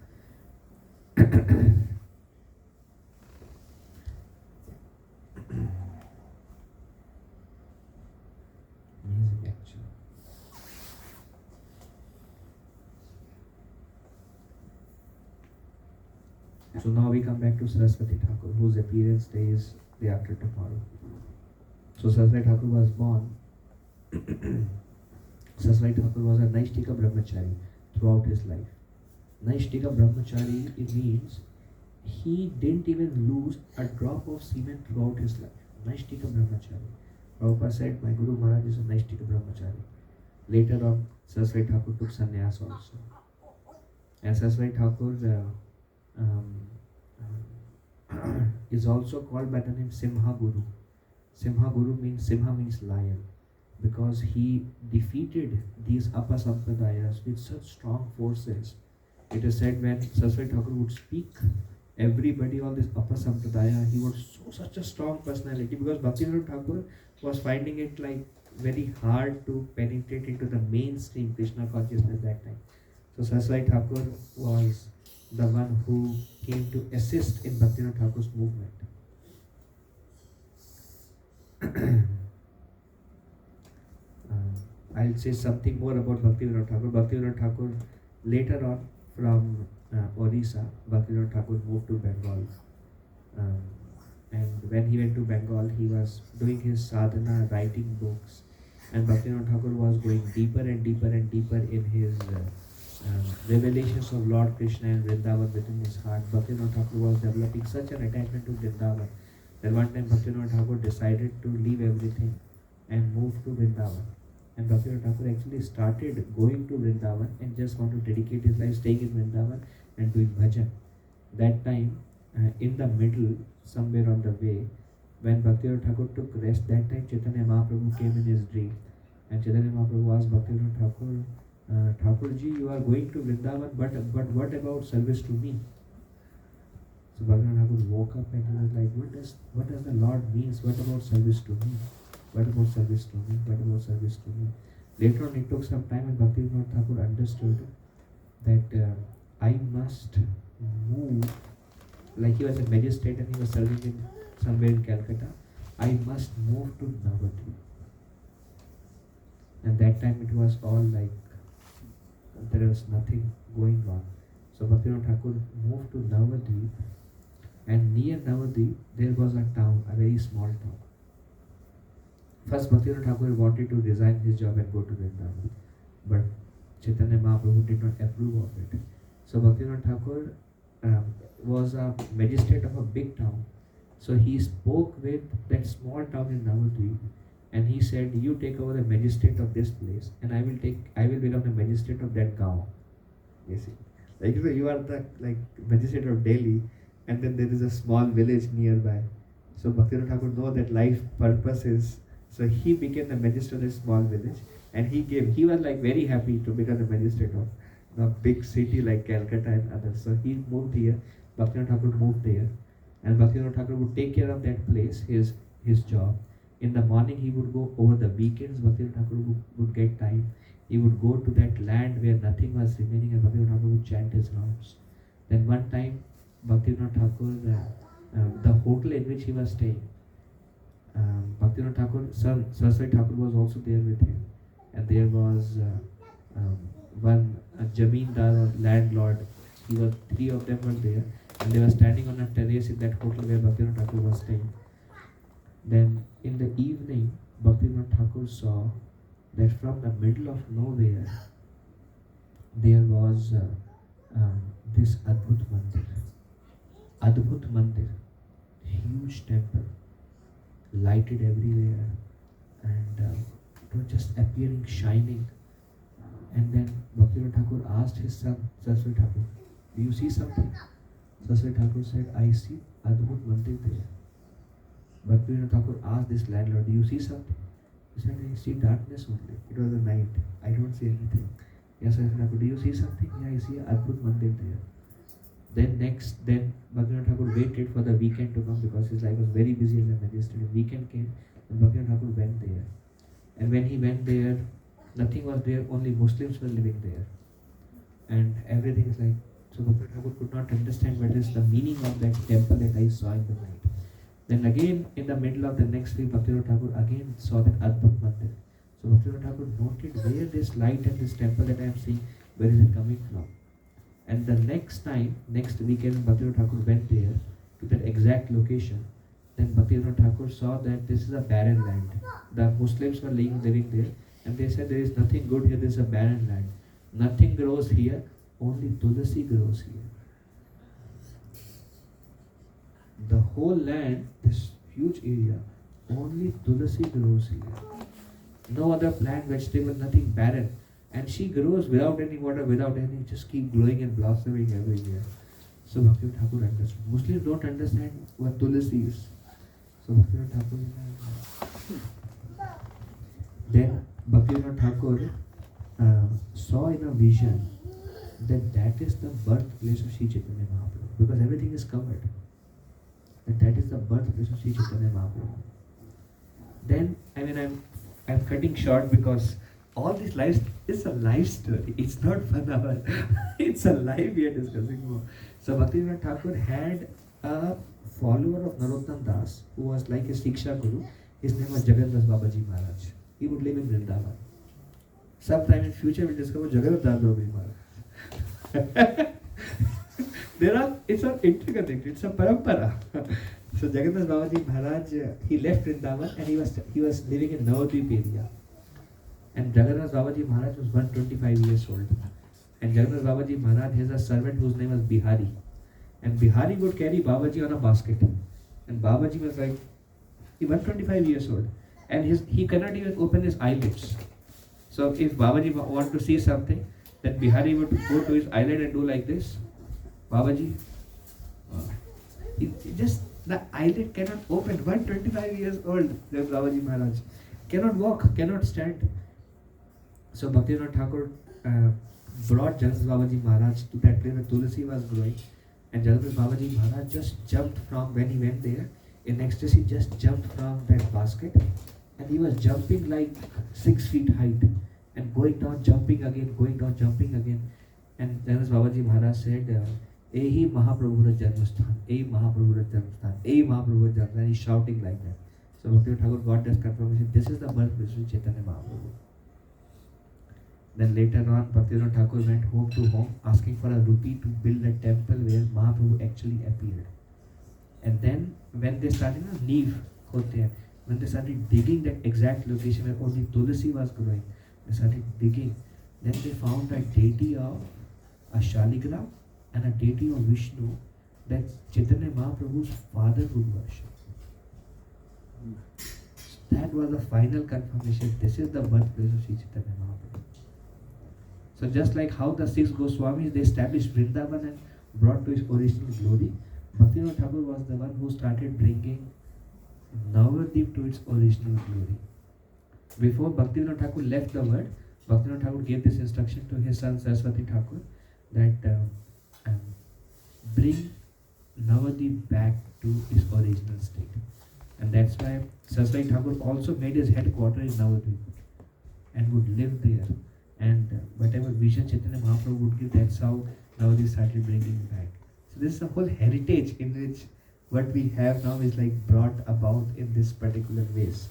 Amazing actually. So now we come back to Saraswati Thakur, whose appearance day is day after tomorrow. So Saraswati Thakur was born. Saraswati Thakur was a Naishtika Brahmachari throughout his life. Naishtika Brahmachari, it means he didn't even lose a drop of semen throughout his life. Naishtika Brahmachari. Prabhupada said, my Guru Maharaj is a Naishtika Brahmachari. Later on, Saraswati Thakur took sannyas also. And Saraswati Thakur is also called by the name Simha Guru. Simha means lion, because he defeated these upper sampradayas with such strong forces It is said when Saraswati Thakur would speak, everybody, all this upper sampradaya, he was such a strong personality, because Bhaktivinoda Thakur was finding it like very hard to penetrate into the mainstream Krishna consciousness that time. So Saraswati Thakur was the one who came to assist in Bhaktivinoda Thakur's movement. I'll say something more about Bhaktivinoda Thakur. Bhaktivinoda Thakur later on from Orissa, Bhaktivinoda Thakur moved to Bengal. And when he went to Bengal, he was doing his sadhana, writing books. And Bhaktivinoda Thakur was going deeper and deeper and deeper in his revelations of Lord Krishna and Vrindavan within his heart. Bhaktivinoda Thakur was developing such an attachment to Vrindavan that one time Bhaktivinoda Thakur decided to leave everything and move to Vrindavan. And Bhaktivinoda Thakur actually started going to Vrindavan and just want to dedicate his life staying in Vrindavan and doing bhajan. That time, in the middle, somewhere on the way, when Bhaktivinoda Thakur took rest, that time Chaitanya Mahaprabhu came in his dream. And Chaitanya Mahaprabhu asked Bhaktivinoda Thakur, Thakurji, you are going to Vrindavan, but what about service to me? So Bhaktivinoda Thakur woke up and he was like, what does the Lord means? What about service to me? What about service to me? What about service to me? Later on, it took some time and Bhaktivinoda Thakur understood that I must move, like he was a magistrate and he was serving in somewhere in Calcutta, I must move to Navadvip. And that time it was all like, there was nothing going on. So Bhaktivinoda Thakur moved to Navadvip, and near Navadvip there was a town, a very small town. First Bhaktivinoda Thakur wanted to resign his job and go to Vrindavan, but Chaitanya Mahaprabhu did not approve of it. So Bhaktivinoda Thakur was a magistrate of a big town. So he spoke with that small town in Navadvip, and he said, you take over the magistrate of this place and I will become the magistrate of that gaon. You see, like you are the magistrate of Delhi, and then there is a small village nearby. So Bhaktivinoda Thakur know that life purpose is, so he became the magistrate of a small village, and he was like very happy to become the magistrate of a big city like Calcutta and others. So he moved here, Bhaktivinoda Thakur moved there, and Bhaktivinoda Thakur would take care of that place, his job. In the morning he would go, over the weekends Bhaktivinoda Thakur would get time. He would go to that land where nothing was remaining and Bhaktivinoda Thakur would chant his rounds. Then one time Bhaktivinoda Thakur, the hotel in which he was staying, Bhaktivinoda Thakur, son Saraswati Thakur was also there with him. And there was one Jamindar or landlord, three of them were there, and they were standing on a terrace in that hotel where Bhaktivinoda Thakur was staying. Then in the evening, Bhaktivinoda Thakur saw that from the middle of nowhere, there was this Adbhut Mandir, huge temple, lighted everywhere, and it was just appearing, shining. And then Bhaktivinoda Thakur asked his son, Saraswati Thakur, do you see something? Saraswati Thakur said, I see Adbhut Mandir there. Bhaktivinoda Thakur asked this landlord, do you see something? He said, I see darkness only. It was a night. I don't see anything. Yes, Saraswati Thakur, do you see something? Yeah, I see Adbhut Mandir there. Then Bhaktivinoda Thakur waited for the weekend to come because his life was very busy as a magistrate. Weekend came and Bhaktivinoda Thakur went there. And when he went there, nothing was there, only Muslims were living there. And everything is like, so Bhaktivinoda Thakur could not understand what is the meaning of that temple that I saw in the night. Then again, in the middle of the next week, Bhaktivinoda Thakur again saw that Adbhut Mandir. So Bhaktivinoda Thakur noted where this light and this temple that I am seeing, where is it coming from? And the next weekend, Bhaktivinoda Thakur went there to that exact location. Then Bhaktivinoda Thakur saw that this is a barren land. The Muslims were living there, and they said there is nothing good here, this is a barren land. Nothing grows here, only Tulasi grows here. The whole land, this huge area, only Tulasi grows here. No other plant, vegetable, nothing, barren. And she grows without any water, without any, just keep glowing and blossoming every year. So Bhaktivinoda Thakur understood. Muslims don't understand what Tulasi is. So Bhaktivinoda Thakur, then Bhaktivinoda Thakur saw in a vision that is the birthplace of Sri Chaitanya Mahaprabhu, because everything is covered. That is the birthplace of Sri Chaitanya Mahaprabhu. Then, I'm cutting short because all these lives, it's a life story. It's not 1 hour. It's a life we are discussing more. So Bhaktivinoda Thakur had a follower of Narottam Das who was like his Shiksha Guru. His name was Jagannath Babaji Maharaj. He would live in Vrindavan. Sometime in future we'll discover Jagannath Das Babaji Maharaj. It's an interconnected, it's a parampara. So Jagannath Babaji Maharaj, he left Vrindavan and he was living in Navadvip area. And Jagannath Babaji Maharaj was 125 years old. And Jagannath Babaji Maharaj has a servant whose name was Bihari. And Bihari would carry Babaji on a basket. And Babaji was like, he 125 years old. And he cannot even open his eyelids. So if Babaji want to see something, then Bihari would go to his eyelid and do like this. Babaji, the eyelid cannot open. 125 years old, Babaji Maharaj. Cannot walk, cannot stand. So Bhaktivinoda Thakur brought Jagannath Babaji Maharaj to that place where Tulasi was growing. And Jagannath Babaji Maharaj just jumped from, when he went there, in ecstasy, just jumped from that basket. And he was jumping like 6 feet height. And going down, jumping again, going down, jumping again. And Jagannath Babaji Maharaj said, Ehi Mahaprabhura Janmasthan, Ehi Mahaprabhura Janmasthan, Ehi Mahaprabhura Janmasthan. And he's shouting like that. So Bhaktivinoda Thakur got this confirmation. This is the birthplace of Chaitanya Mahaprabhu. Then later on, Bhaktivinoda Thakur went home to home asking for a rupee to build a temple where Mahaprabhu actually appeared. And then when they started, when they started digging that exact location where only Tulasi was growing, they started digging. Then they found a deity of a Shaligram and a deity of Vishnu that Chaitanya Mahaprabhu's father would worship. That was the final confirmation. This is the birthplace of Sri Chaitanya Mahaprabhu. So just like how the 6 Goswamis, they established Vrindavan and brought to its original glory, Bhaktivinoda Thakur was the one who started bringing Navadvip to its original glory. Before Bhaktivinoda Thakur left the world, Bhaktivinoda Thakur gave this instruction to his son Sarasvati Thakur that bring Navadvip back to its original state. And that's why Sarasvati Thakur also made his headquarters in Navadvip and would live there. And whatever vision Chaitanya Mahaprabhu would give, that's how Navadvip started bringing back. So this is a whole heritage in which what we have now is like brought about in this particular ways.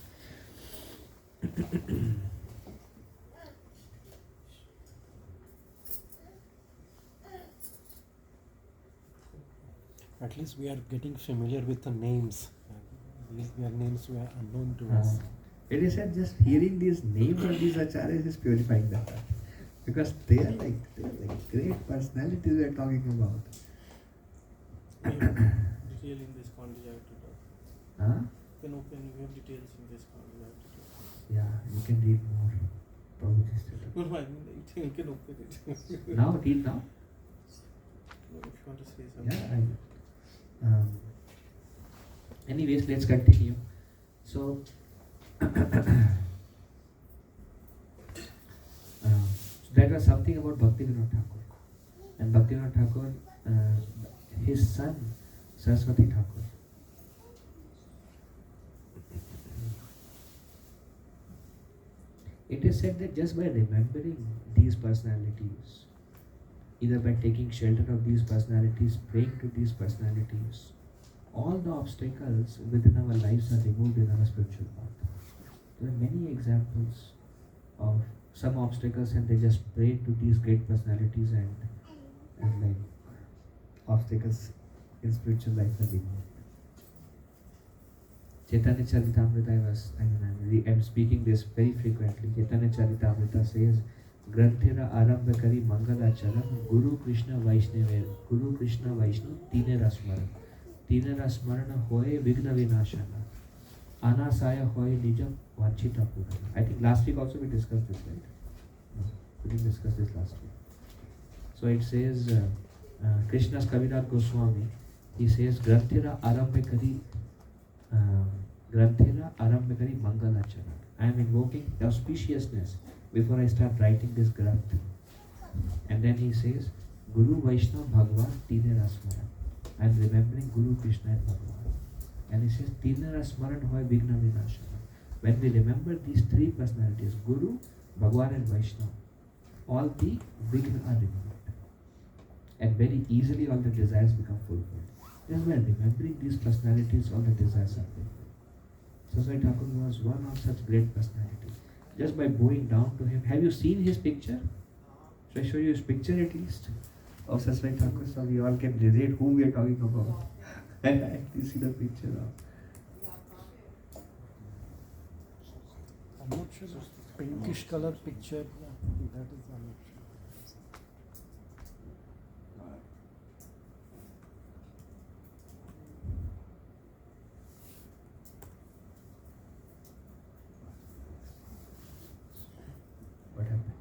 At least we are getting familiar with the names. These are names were unknown to us. It is said just hearing these names of these acharyas is purifying the heart. Because they are like great personalities we are talking about. Detail in this context I have to talk. Huh? You can open, you have details in this context I have to talk. Yeah, you can read more. Probably still. No, I mean, you can open it. Now, read now. No, if you want to say something. Yeah, anyways, let's continue. So, that was something about Bhaktivinoda Thakur. And Bhaktivinoda Thakur, his son, Saraswati Thakur. It is said that just by remembering these personalities, either by taking shelter of these personalities, praying to these personalities, all the obstacles within our lives are removed in our spiritual path. There are many examples of some obstacles and they just pray to these great personalities and like obstacles in spiritual life are removed. Chaitanya Charitamrita, I'm speaking this very frequently. Chaitanya Charitamrita says, Granthira Arambha Kari Mangalacharam Guru Krishna Vaishnav Tine Rasmaran. Tine Rasmarana Hoye Vigna Vinashana. Anasaya Hoye Nijam Vanchita Purana. I think last week also we discussed this, right? No, we didn't discuss this last week. So it says, Krishna's Kaviraj Goswami, he says, Granthira Arambha Kari Mangalacharan. I am invoking auspiciousness before I start writing this Granth. And then he says, Guru, Vaishnava, Bhagavan, Tine Rasmaran. I am remembering Guru, Krishna and Bhagavan. And he says, Tine Rasmaran hoy Vigna Vinashana. When we remember these three personalities, Guru, Bhagavan and Vaishnava, all the Vigna are removed. And very easily all the desires become fulfilled. Just by remembering these personalities, all the desires are fulfilled. Saraswati Thakur was one of such great personalities. Just by bowing down to him, have you seen his picture? Should I show you his picture at least? Of Saraswati Thakur, so we all can relate whom we are talking about. And actually see the picture of. I'm not sure. Pinkish color picture. Yeah, that is I'm not sure. What happened?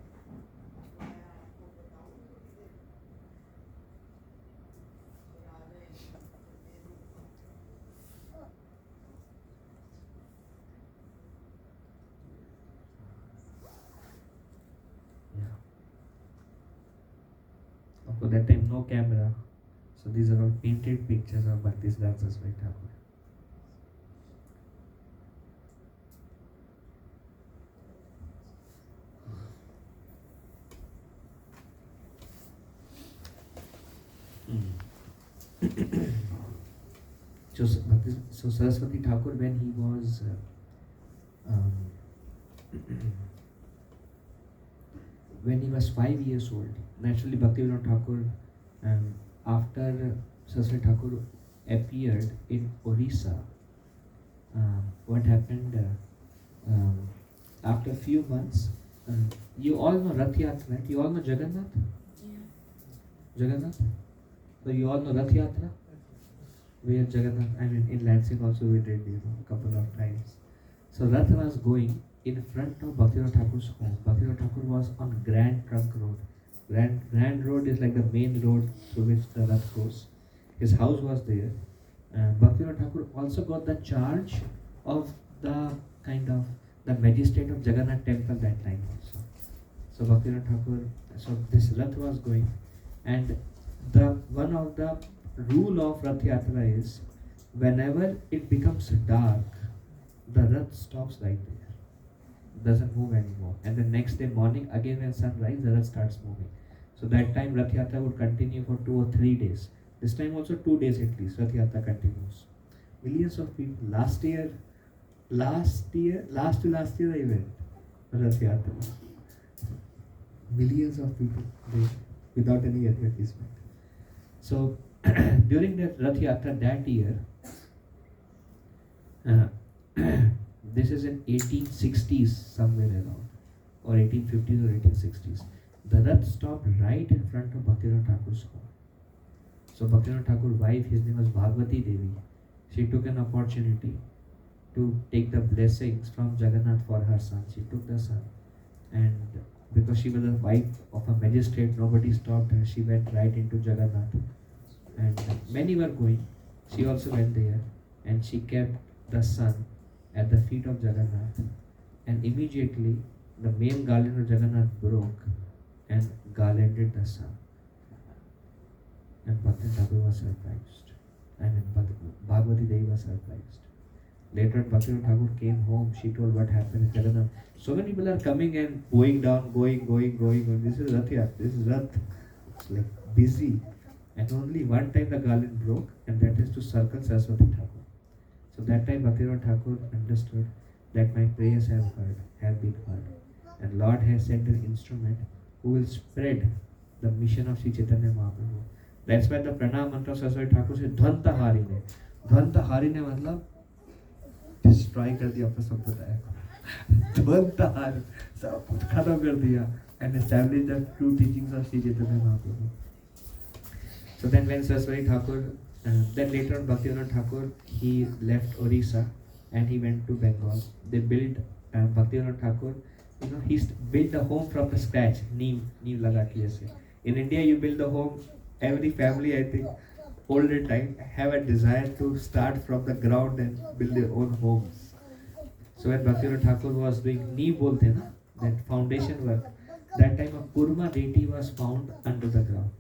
Yeah. Of course, that time no camera, so these are all painted pictures of Bhaktisiddhanta Saraswati Thakur. So Saraswati Thakur, when he was when he was 5 years old, naturally Bhaktivinoda Thakur, after Saraswati Thakur appeared in Orissa, what happened after a few months, you all know Rath Yatra, right? You all know Jagannath? Yeah. Jagannath? So you all know Rath Yatra? Where Jagannath, I mean in Lansing also we did, a couple of times. So Rath was going in front of Bhaktivinoda Thakur's home. Bhaktivinoda Thakur was on Grand Trunk Road. Grand Road is like the main road through which the Rath goes. His house was there. Bhaktivinoda Thakur also got the charge of the the magistrate of Jagannath temple that time also. So Bhaktivinoda Thakur, so this Rath was going, and one of the rule of Rath Yatra is whenever it becomes dark, the Rath stops right there, doesn't move anymore, and the next day morning again when sun rises, the Rath starts moving. So that time Rath Yatra would continue for 2 or 3 days. This time also 2 days at least Rath Yatra continues. Millions of people. Last year I went Rath Yatra. Millions of people there without any advertisement. So during that Rath Yatra that year, this is in 1860s somewhere around, or 1850s or 1860s. The Rath stopped right in front of Bhaktivinoda Thakur's home. So Bhaktivinoda Thakur's wife, his name was Bhagavati Devi, she took an opportunity to take the blessings from Jagannath for her son. She took the son, and because she was the wife of a magistrate, nobody stopped her. She went right into Jagannath, and many were going. She also went there, and she kept the son at the feet of Jagannath, and immediately the main garland of Jagannath broke and garlanded the son. And Bhaktivinoda Thakur was surprised. I mean, Bhagavati Devi was surprised. Later, Bhaktivinoda Thakur came home. She told what happened in Jagannath. So many people are coming and going down, going. This is Rath Yatra. This is Rath. It's like busy. And only one time the garland broke, and that is to circle Saraswati Thakur. So that time Bhaktivinoda Thakur understood that my prayers have been heard. And Lord has sent an instrument who will spread the mission of Sri Chaitanya Mahaprabhu. That's why the pranam mantra of Saraswati Thakur says Dhvanta Harine. Dhvanta Harine matlab destroy kar diya apna sampradaya. Dhvanta Harine. Sab kuch khatam kar diya and established the true teachings of Sri Chaitanya Mahaprabhu. So then when Saraswati Thakur, then later on Bhaktivinoda Thakur, he left Orissa and he went to Bengal. They built Bhaktivinoda Thakur, he built the home from the scratch, neem laga ke aise. In India, you build the home, every family, I think, older time, have a desire to start from the ground and build their own homes. So when Bhaktivinoda Thakur was doing neem bolte na, that foundation work, that time a kurma deity was found under the ground.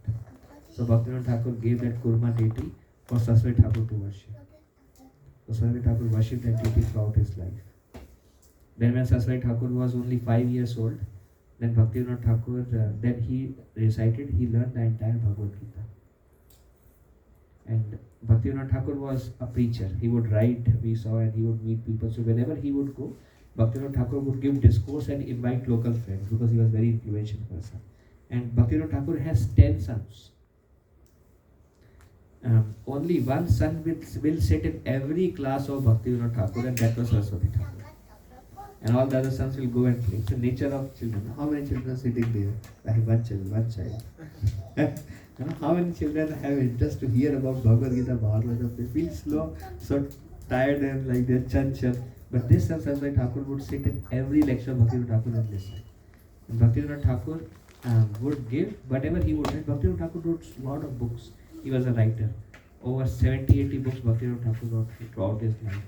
So Bhaktivinoda Thakur gave that kurma deity for Saraswati Thakur to worship. So Saraswati Thakur worshipped that deity throughout his life. Then when Saraswati Thakur was only 5 years old, then Bhaktivinoda Thakur, then he learned the entire Bhagavad Gita. And Bhaktivinoda Thakur was a preacher. He would write, we saw, and he would meet people. So whenever he would go, Bhaktivinoda Thakur would give discourse and invite local friends because he was a very influential person. And Bhaktivinoda Thakur has 10 sons. Only one son will sit in every class of Bhaktivinoda Thakur, and that was Saraswati Thakur. And all the other sons will go and play. It's the nature of children. How many children are sitting there? I have one child. How many children have interest to hear about Bhagavad Gita, Bhagavad? They feel slow, so tired and like they're chanchal. But this son, Saraswati Thakur, would sit in every lecture of Bhaktivinoda Thakur and listen. And Bhaktivinoda Thakur would give whatever he would write. Bhaktivinoda Thakur wrote a lot of books. He was a writer. Over 70-80 books Bhaktivinoda Thakur wrote throughout his life.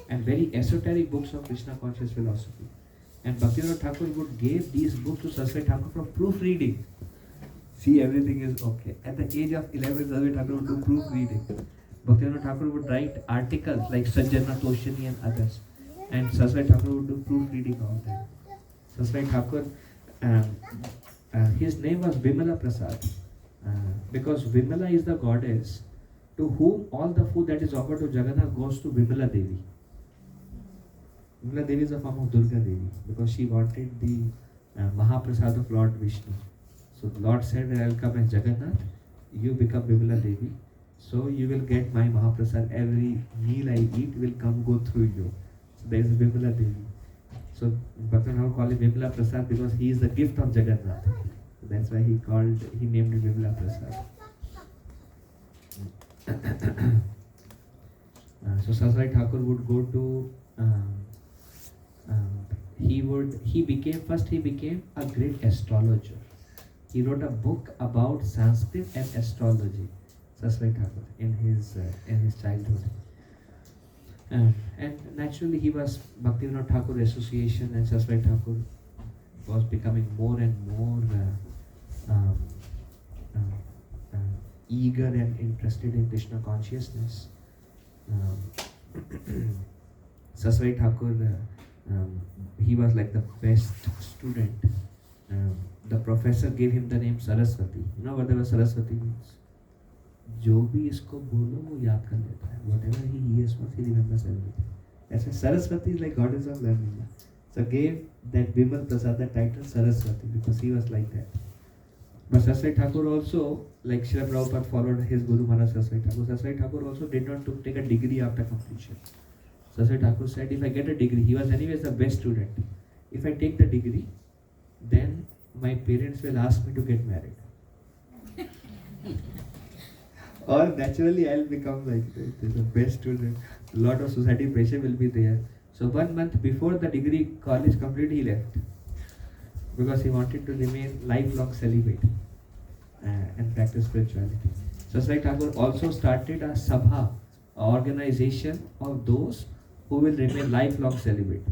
And very esoteric books of Krishna conscious philosophy. And Bhaktivinoda Thakur would give these books to Saraswati Thakur for proofreading. See, everything is okay. At the age of 11, Saraswati Thakur would do proofreading. Bhaktivinoda Thakur would write articles like Sajjana Toshani and others. And Saraswati Thakur would do proofreading all that. Saraswati Thakur, his name was Vimala Prasad. Because Vimala is the goddess to whom all the food that is offered to Jagannath goes to Vimala Devi. Vimala Devi is a form of Durga Devi because she wanted the Mahaprasad of Lord Vishnu. So the Lord said that I will come as Jagannath, you become Vimala Devi. So you will get my Mahaprasad, every meal I eat will go through you. So there is Vimala Devi. So Bhaktivinoda called him Vimala Prasad because he is the gift of Jagannath. So that's why he named him Vimala Prasad. So Saraswati Thakur would go to he became a great astrologer. He wrote a book about Sanskrit and astrology, Saraswati Thakur, in his childhood. And naturally he was Bhaktivinoda Thakur Association, and Saraswati Thakur was becoming more and more eager and interested in Krishna consciousness. Saraswati Thakur, he was like the best student. The professor gave him the name Sarasvati. You know whatever Sarasvati means? जो भी इसको बोलो वो याद कर लेता है. Whatever he hears once, he remembers everything. That's why Sarasvati is like goddess of learning. So gave that Vimal Prasad the title Sarasvati because he was like that. But Saraswati Thakur also, like Srila Prabhupada followed his Guru Maharaj Saraswati Thakur. Saraswati Thakur also did not take a degree after completion. Saraswati Thakur said, if I get a degree, he was anyways the best student. If I take the degree, then my parents will ask me to get married. Or naturally I'll become like the best student. A lot of society pressure will be there. So 1 month before the degree college completed, he left. Because he wanted to remain lifelong celibate and practice spirituality. So Saraswati Thakur also started a sabha, an organization of those who will remain lifelong celibate.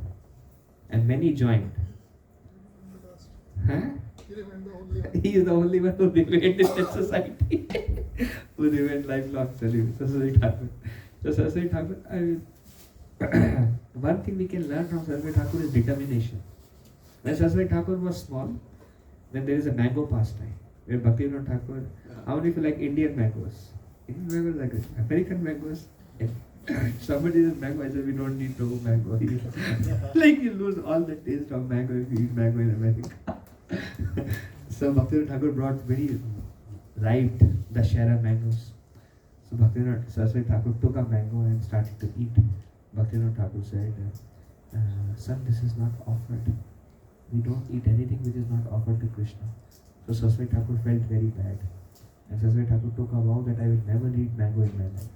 And many joined. Huh? He is the only one who remained in that society. Who remained lifelong celibate. Saraswati Thakur. So Saraswati Thakur, one thing we can learn from Saraswati Thakur is determination. When Saraswati Thakur was small, then there is a mango pastime where Bhaktivinoda Thakur, how many of you like Indian mangoes? Indian mangoes are good. American mangoes, somebody says mango, I said we don't need no mango. Like you lose all the taste of mango if you eat mango in America. So Bhaktivinoda Thakur brought very ripe Dashera mangoes. So Bhaktivinoda Saraswati Thakur took a mango and started to eat. Bhaktivinoda Thakur said, son, this is not offered. We don't eat anything which is not offered to Krishna. So Saraswati Thakur felt very bad. And Saraswati Thakur took a vow that I will never eat mango in my life.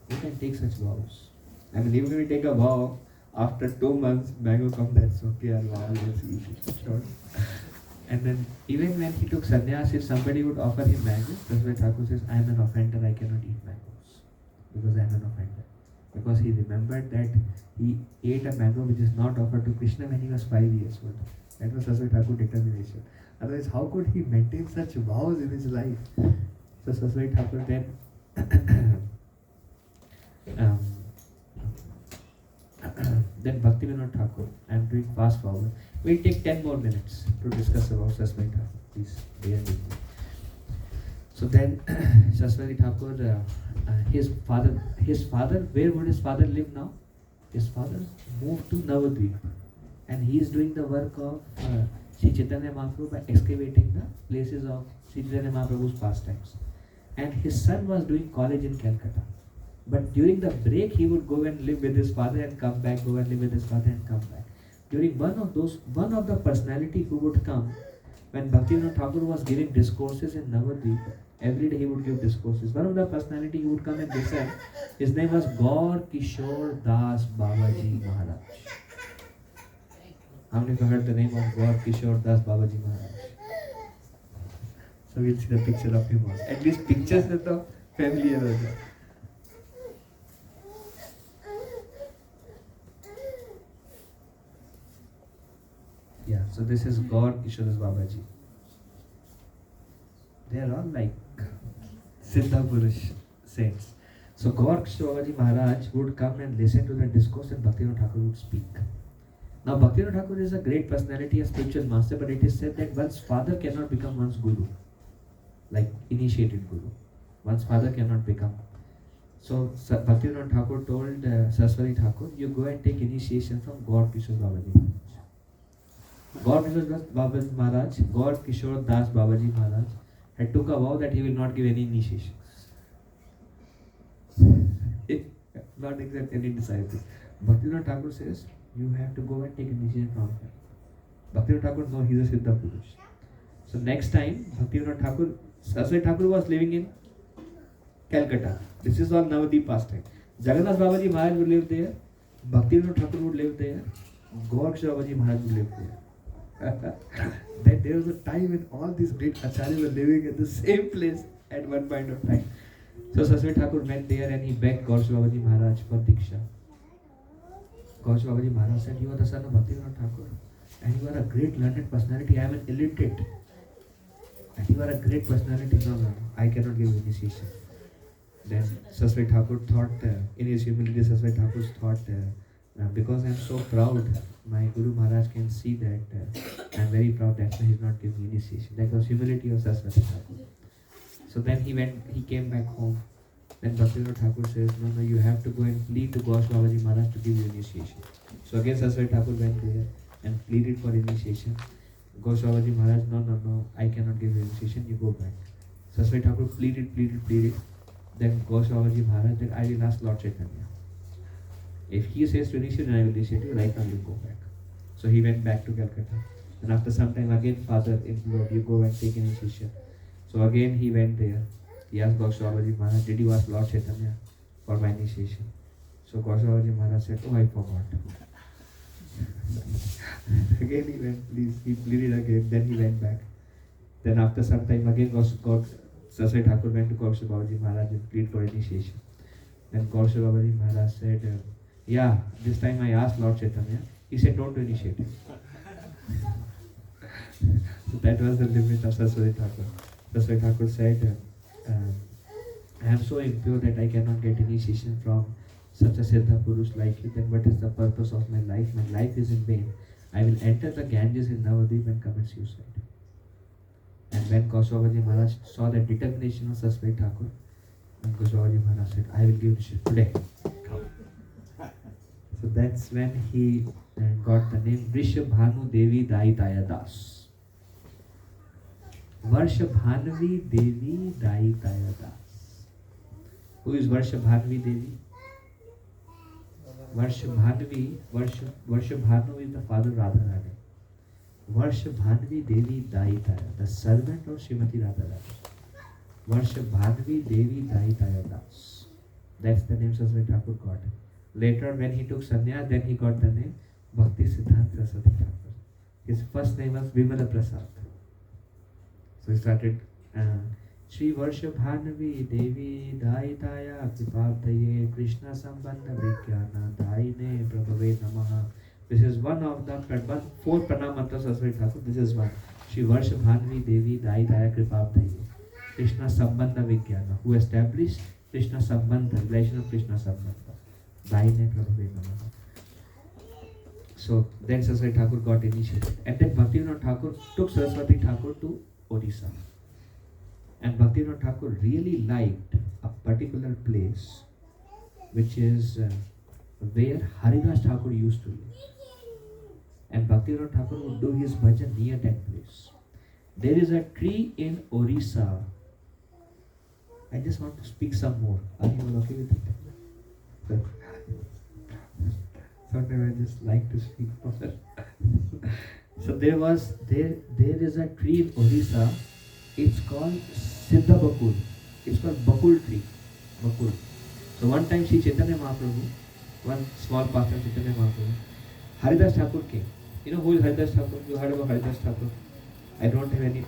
You can take such vows. I mean, even if we take a vow, after 2 months, mango comes, that's okay, wow, let's eat it. Sure. And then, even when he took sannyas, if somebody would offer him mango, Saraswati Thakur says, I am an offender, I cannot eat mangoes. Because I am an offender. because he remembered that he ate a mango which is not offered to Krishna when he was 5 years old. That was Saraswati Thakur's determination. Otherwise, how could he maintain such vows in his life? So Saraswati Thakur then then Bhaktivinoda Thakur. I am doing fast forward. We'll take 10 more minutes to discuss about Saraswati Thakur. Please bear with me. So then Saraswati Thakur, his father, where would his father live now? His father moved to Navadvip, and he is doing the work of Sri Chaitanya Mahaprabhu by excavating the places of Sri Chaitanya Mahaprabhu's pastimes. And his son was doing college in Calcutta. But during the break, he would go and live with his father and come back, go and live with his father and come back. During one of the personality who would come, when Bhaktivinoda Thakur was giving discourses in Navadvip, every day he would give discourses. One of the personality who would come and listen, his name was Gaur Kishore Das Babaji Maharaj. How many of you heard the name of Gaur Kishore Das Babaji Maharaj? So we'll see the picture of him also. At least pictures of the familiar also. Yeah, so this is Gaur Kishore Das Babaji. They are all like Siddha Purush saints. So Gaur Kishore Babaji Maharaj would come and listen to the discourse and Bhaktivinoda Thakur would speak. Now Bhaktivinoda Thakur is a great personality, a spiritual master, but it is said that one's father cannot become one's guru, like initiated guru. One's father cannot become. So Bhaktivinoda Thakur told Saraswati Thakur, you go and take initiation from Gaur Kishore Babaji Maharaj. Gaur Kishore Das Babaji Maharaj, Gaur Kishore Das Babaji Maharaj had took a vow that he will not give any initiations. Not accept any disciples. Bhaktivinoda Thakur says, you have to go and take initiation from him. Bhaktivinoda Thakur, no, he is a Siddha Purush. So next time, Bhaktivinoda Thakur, Saraswati Thakur was living in Calcutta. This is all Navadvip pastime. Jagannath Babaji Maharaj would live there, Bhaktivinoda Thakur would live there, Gaur Kishore Babaji Maharaj would live there. That there was a time when all these great acharyas were living at the same place at one point of time. So Saraswati Thakur went there and he begged Gaur Kishore Babaji Maharaj for Diksha. Gaur Kishore Babaji Maharaj said, you are the son of Bhaktivinoda Thakur and you are a great learned personality. I am an illiterate. And you are a great personality. No, I cannot give initiation. Then Saraswati Thakur thought, in his humility, Saraswati Thakur thought, because I am so proud, my Guru Maharaj can see that I am very proud, that's why he is not giving initiation. That was humility of Saraswati Thakur. So then he came back home. Then Bhaktivinoda Thakur says, no, you have to go and plead to Gaur Kishore Babaji Maharaj to give you initiation. So again Saraswati Thakur went there and pleaded for initiation. Gaur Kishore Babaji Maharaj, no, I cannot give you initiation, you go back. Saraswati Thakur pleaded. Then Gaur Kishore Babaji Maharaj said, I will ask Lord Chaitanya. If he says to initiate, then I will initiate you, right now you go back. So he went back to Calcutta. And after some time again father implored, you go and take initiation. So again he went there. He asked Gaur Kishore Babaji Maharaj, did you ask Lord Chaitanya for my initiation? So Gaur Kishore Babaji Maharaj said, oh, I forgot. Again he went, he pleaded again, then he went back. Then after some time again Saraswati Thakur went to Gaur Kishore Babaji Maharaj and pleaded for initiation. Then Gaur Kishore Babaji Maharaj said, yeah, this time I asked Lord Chaitanya. He said, don't initiate him. So that was the limit of Saraswati Thakur. Saraswati Thakur said, I am so impure that I cannot get initiation from such a Siddha Purush like you. Then what is the purpose of my life? My life is in vain. I will enter the Ganges in Navadvip and commit suicide. And when Gaur Kishore Babaji Maharaj saw the determination of Saraswati Thakur, Gaur Kishore Babaji Maharaj said, I will give initiation today. So that's when he got the name Vrishabhanu Devi Daitaya Das. Varshabhanvi Devi Daitaya Das. Who is Varshabhanvi Devi? Varshabhanvi is the father of Radharani. Varshabhanvi Devi Daitaya, the servant of Srimati Radharani. Varshabhanvi Devi Daitaya Das. That's the name Saraswati Thakur got. Later when he took sannyas, then he got the name Bhaktisiddhanta Saraswati Thakur. His first name was Vimala Prasad. So he started Shri Varshabhanavi Devi Daitaya Kripabdaye Krishna Sambandha Vikyana Daine Prabhave Namaha. This is one of the four pranam mantras of Saraswati Thakur. This is one. Shri Varshabhanavi Devi Daitaya Kripabdaye Krishna Sambandha Vikyana, who established Krishna Sambandha, relation of Krishna Sambandha. Daine Prabhave Namaha. So then Saraswati Thakur got initiated. And then Bhaktivinoda Thakur took Saraswati Thakur to Odisha. And Bhaktivinoda Thakur really liked a particular place which is where Haridas Thakur used to live. And Bhaktivinoda Thakur would do his bhajan near that place. There is a tree in Orissa. I just want to speak some more. Are you all okay with it? Sometimes I just like to speak more. So there is a tree in Orissa. It's called Siddha Bakul. It's called Bakul tree. Bakul. So one time Sri Chaitanya Mahaprabhu, one small pastor Chaitanya Mahaprabhu, Haridas Thakur came. You know who is Haridas Thakur? You heard about Haridas Thakur? I don't have any.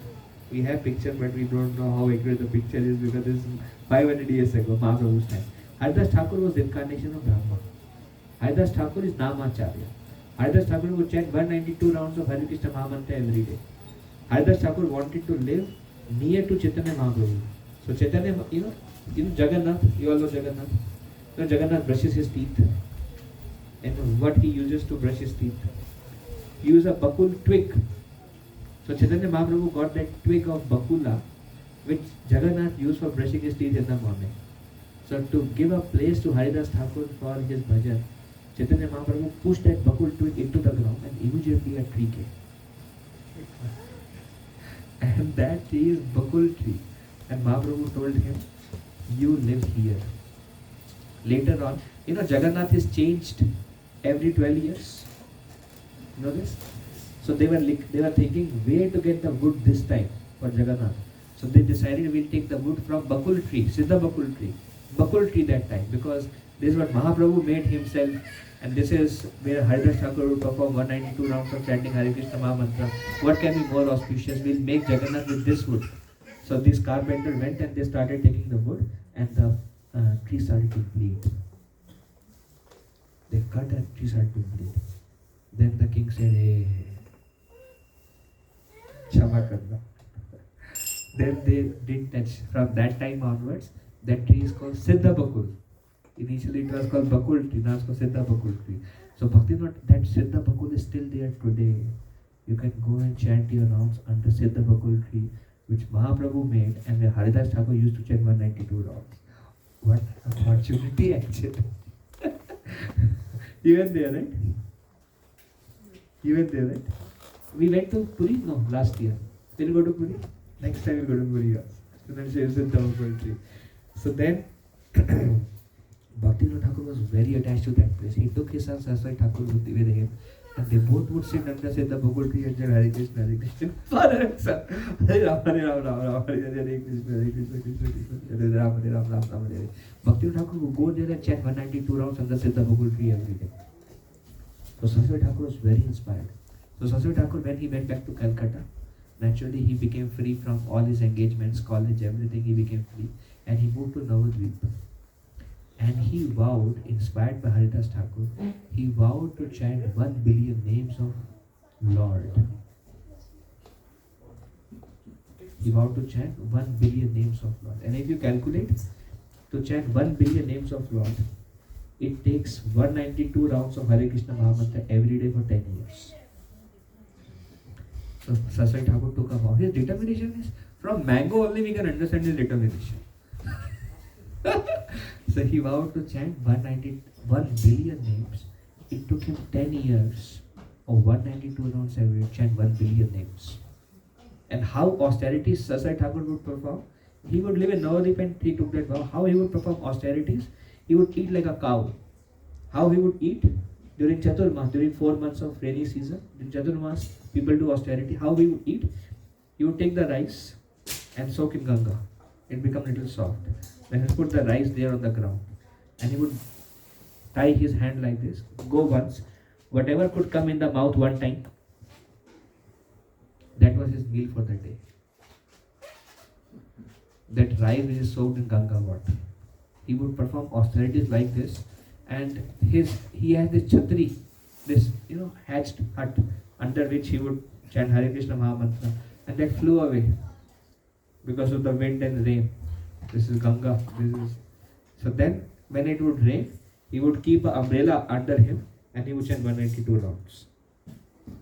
We have picture, but we don't know how accurate the picture is because this is 500 years ago, Mahaprabhu's time. Haridas Thakur was the incarnation of Brahma. Haridas Thakur is Namacharya. Haridas Thakur would chant 192 rounds of Hare Krishna Mahamantra every day. Haridas Thakur wanted to live near to Chaitanya Mahaprabhu. So Chaitanya, you know Jagannath, you all know Jagannath. You know Jagannath brushes his teeth. And what he uses to brush his teeth? He uses a bakul twig. So Chaitanya Mahaprabhu got that twig of bakula which Jagannath used for brushing his teeth in the morning. So to give a place to Haridas Thakur for his bhajan, Chaitanya Mahaprabhu pushed that bakul twig into the ground and immediately a tree came. And that tree is Bakul tree. And Mahaprabhu told him, you live here. Later on, you know Jagannath is changed every 12 years. You know this? So they were thinking where to get the wood this time for Jagannath. So they decided we'll take the wood from Bakul tree, Siddha Bakul tree. Bakul tree that time, because this is what Mahaprabhu made himself, and this is where Haridas Thakur would perform 192 rounds of chanting Hare Krishna Mahamantra. What can be more auspicious? We'll make Jagannath with this wood. So this carpenter went and they started taking the wood, and the tree started to bleed. They cut and tree started to bleed. Then the king said, hey, Kshama karna. Then they did that. From that time onwards, that tree is called Siddha Bakul. Initially it was called Bakul tree, now it's called Siddha Bakul tree. So Bhaktivinoda, that Siddha Bakul is still there today. You can go and chant your rounds under Siddha Bakul tree, which Mahaprabhu made, and where Haridas Thakur used to chant 192 rounds. What opportunity actually. You went there, right? You went there, right? We went to Puri? No, last year. Did you go to Puri? Next time we'll go to Puri. So then she is in Siddha tree. So then Bhaktivinoda Thakur was very attached to that place. He took his son Saraswati Thakur with him, and they both would sit under the Bakul tree and say Hare Krishna, Hare Krishna. Father and son. Hare Ram, Hare Ram, Ram Ram, Hare Krishna, Hare Krishna, Krishna Krishna, Hare Ram, Hare Ram, Ram Ram, Hare. Bhaktivinoda Thakur would go there and chant 192 rounds under Siddha Bakul tree every day. So Saraswati Thakur was very inspired. So Saraswati Thakur, when he went back to Calcutta, naturally he became free from all his engagements, college, everything. He became free, and he moved to Navadvip. And he vowed, inspired by Haridas Thakur, he vowed to chant 1 billion names of Lord. He vowed to chant 1 billion names of Lord. And if you calculate, to chant 1 billion names of Lord, it takes 192 rounds of Hare Krishna Mahamantra every day for 10 years. So Saraswati Thakur took a vow. His determination is, from mango only we can understand his determination. So he vowed to chant 1 billion names. It took him 10 years of 192 rounds every day, chant 1 billion names. And how austerities Saraswati Thakur would perform? He would live in Navadvip and he took that vow. How he would perform austerities? He would eat like a cow. How he would eat? During Chaturmas, during 4 months of rainy season, in Chaturmas, people do austerity. How he would eat? He would take the rice and soak in Ganga. It becomes a little soft. Then he put the rice there on the ground. And he would tie his hand like this, go once, whatever could come in the mouth one time, that was his meal for the day. that rice which is soaked in Ganga water. He would perform austerities like this, and he has this chhatri, this hatched hut under which he would chant Hare Krishna Mahamantra, and that flew away because of the wind and rain. This is Ganga. So then when it would rain, he would keep an umbrella under him and he would chant 192 rounds.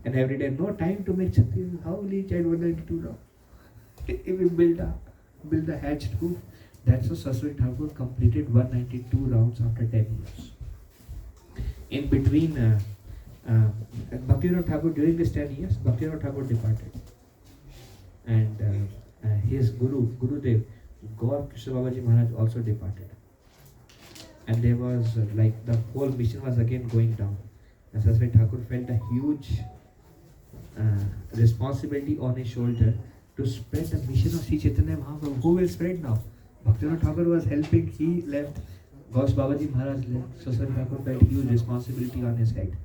And every day, no time to make chhatri. How will he chant 192 rounds? He will build a hatched roof. That's how Saraswati Thakur completed 192 rounds after 10 years. In between, Bhaktivinoda Thakur, during this 10 years, Bhaktivinoda Thakur departed. And his Gurudev, Gaur Krishna Babaji Maharaj also departed. And there was the whole mission was again going down. And Saraswati Thakur felt a huge responsibility on his shoulder to spread the mission of Sri Chaitanya Mahaprabhu. Who will spread now? Bhaktivinoda Thakur was helping, he left. Gaur Babaji Maharaj left. So Saraswati Thakur felt huge responsibility on his head.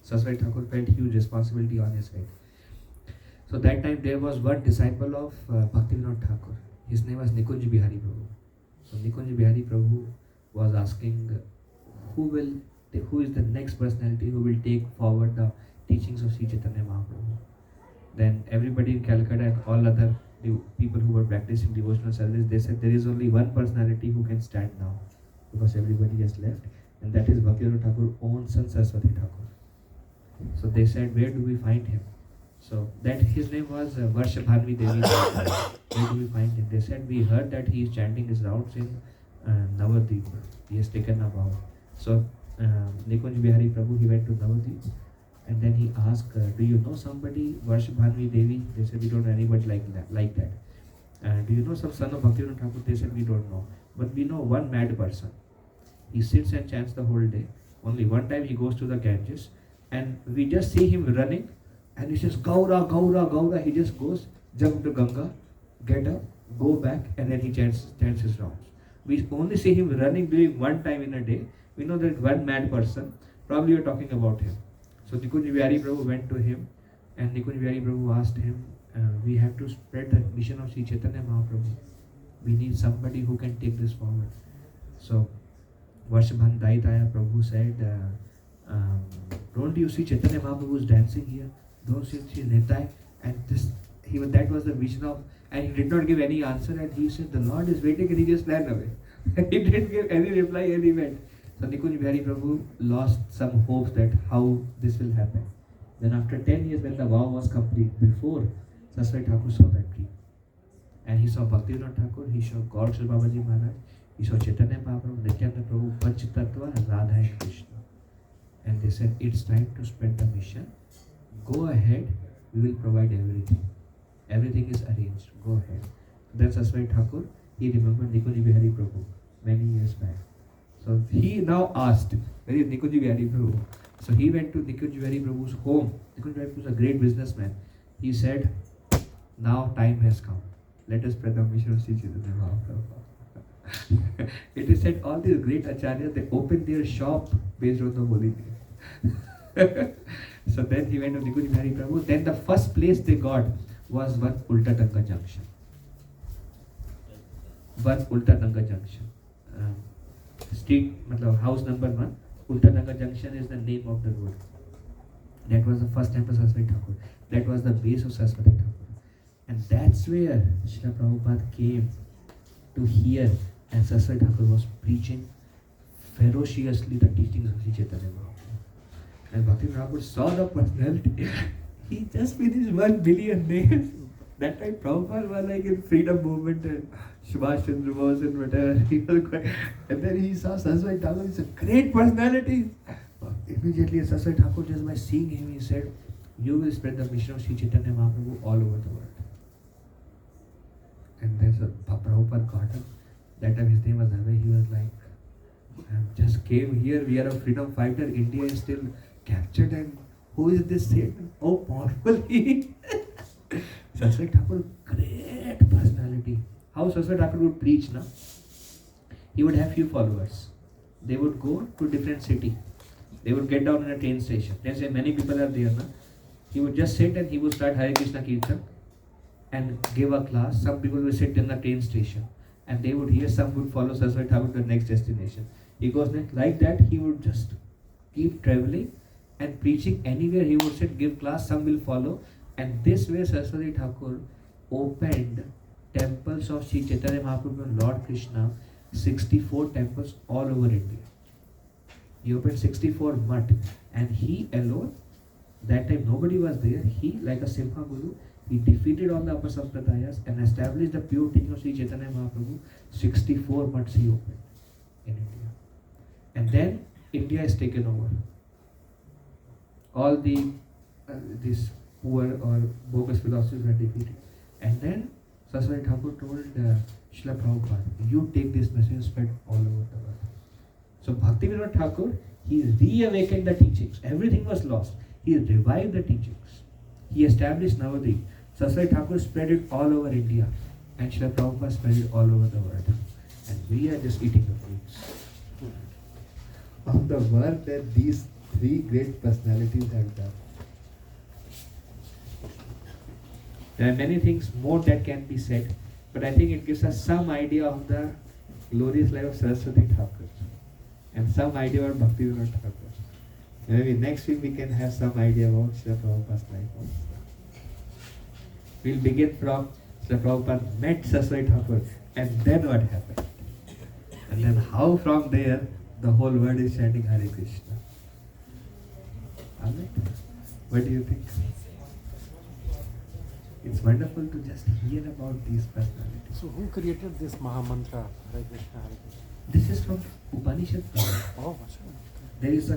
Saraswati Thakur felt huge responsibility on his head. So that time there was one disciple of Bhaktivinoda Thakur. His name was Nikunj Bihari Prabhu. So Nikunj Bihari Prabhu was asking who is the next personality who will take forward the teachings of Sri Chaitanya Mahaprabhu. Then everybody in Calcutta and all other people who were practicing devotional service, they said there is only one personality who can stand now, because everybody has left, and that is Bhaktivinoda Thakur's own son Saraswati Thakur. So they said, where do we find him? So that his name was Varshabhanvi Devi. Where do we find him? They said, we heard that he is chanting his rounds in Navadvip. He has taken a vow. So Nikunj Bihari Prabhu, he went to Navadvip, and then he asked, do you know somebody, Varshabhanvi Devi? They said, we don't know anybody like that. Do you know some son of Bhaktivinoda Thakur? They said, we don't know. But we know one mad person. He sits and chants the whole day. Only one time he goes to the Ganges, and we just see him running, and he says, Gaura, Gaura, Gaura. He just goes, jump to Ganga, get up, go back, and then he chants his rounds. We only see him running during one time in a day. We know that one mad person, probably you're talking about him. So Nikunj Bihari Prabhu went to him, and Nikunj Bihari Prabhu asked him, we have to spread the mission of Sri Chaitanya Mahaprabhu. We need somebody who can take this forward. So Varshabhan Daitaya Prabhu said, don't you see Chaitanya Mahaprabhu is dancing here? Don't you see Nitai? And that was the vision of, and he did not give any answer, and he said, the Lord is waiting, and he just ran away. He didn't give any reply, and he went. So Nikunj Bihari Prabhu lost some hopes that how this will happen. Then after 10 years, when the vow was complete, before Saraswati Thakur saw that dream. And he saw Bhaktivinoda Thakur, he saw Gaur Krishna Babaji Maharaj, he saw Chaitanya Mahaprabhu, Nityananda Prabhu, Panch Tattva, Radha and Krishna. And they said, it's time to spread the mission. Go ahead, we will provide everything. Everything is arranged. Go ahead. Then Saraswati Thakur, he remembered Nikunj Bihari Prabhu many years back. So he now asked, where is Nikunj Bihari Prabhu? So he went to Nikunj Bihari Prabhu's home. Nikunj Bihari Prabhu was a great businessman. He said, now time has come. Let us spread the mission of Sri Chaitanya Mahaprabhu. It is said all these great acharyas, they opened their shop based on the holy name. So then he went to Nikunj Bihari Prabhu. Then the first place they got was one Ulta Tanga Junction. One Ulta Tanga Junction. Street, house number 1, Ulta Tanga Junction is the name of the road. That was the first temple of Saraswati Thakur. That was the base of Saraswati Thakur. And that's where Srila Prabhupada came to hear, and Saraswati Thakur was preaching ferociously the teachings of Sri Chaitanya Mahaprabhu. And Bhakti Thakur saw the personality. He just finished 1 billion names. That time Prabhupada was like in freedom movement and Subhash Chandra Bose and whatever. He was quite, and then he saw Saraswati Thakur. He's a great personality. Immediately Saraswati Thakur, just by seeing him, he said, you will spread the mission of Sri Chaitanya Mahaprabhu all over the world. And then Prabhupada got him. That time his name was Nave. He was like, I just came here. We are a freedom fighter. India is still captured. And who is this saint? Oh, powerful he. Saraswati Thakur, great personality. How Saraswati Thakur would preach now? He would have few followers. they would go to different city. They would get down in a train station. Let's say many people are there, na? He would just sit and he would start Hare Krishna Kirtan and give a class. Some people will sit in the train station and they would hear, some would follow Saraswati Thakur to the next destination. He goes next. Like that, he would just keep traveling and preaching anywhere he would sit, give class, some will follow. And this way Saraswati Thakur opened temples of Sri Chaitanya Mahaprabhu and Lord Krishna, 64 temples all over India. He opened 64 mutt, and he alone, that time nobody was there, he like a Simha Guru, he defeated all the upper sampradayas and established the pure teaching of Sri Chaitanya Mahaprabhu. 64 mutts he opened in India. And then India is taken over. All these poor or bogus philosophies were defeated. And then Saraswati Thakur told Srila Prabhupada, you take this message and spread all over the world. So Bhaktivinoda Thakur, he reawakened the teachings. Everything was lost. He revived the teachings. He established Navadvip. Saraswati Thakur spread it all over India. And Srila Prabhupada spread it all over the world. And we are just eating the fruits of the work that these three great personalities have done. There are many things more that can be said, but I think it gives us some idea of the glorious life of Saraswati Thakur and some idea about Bhaktivinoda Thakur. Maybe next week we can have some idea about Srila Prabhupada's life also. We'll begin from Srila Prabhupada met Saraswati Thakur and then what happened. And then how from there the whole world is chanting Hare Krishna. Alright? What do you think? It's wonderful to just hear about these personalities. So who created this Mahamantra, Hare Krishna, Hare Krishna? This is from Upanishad. Oh, There is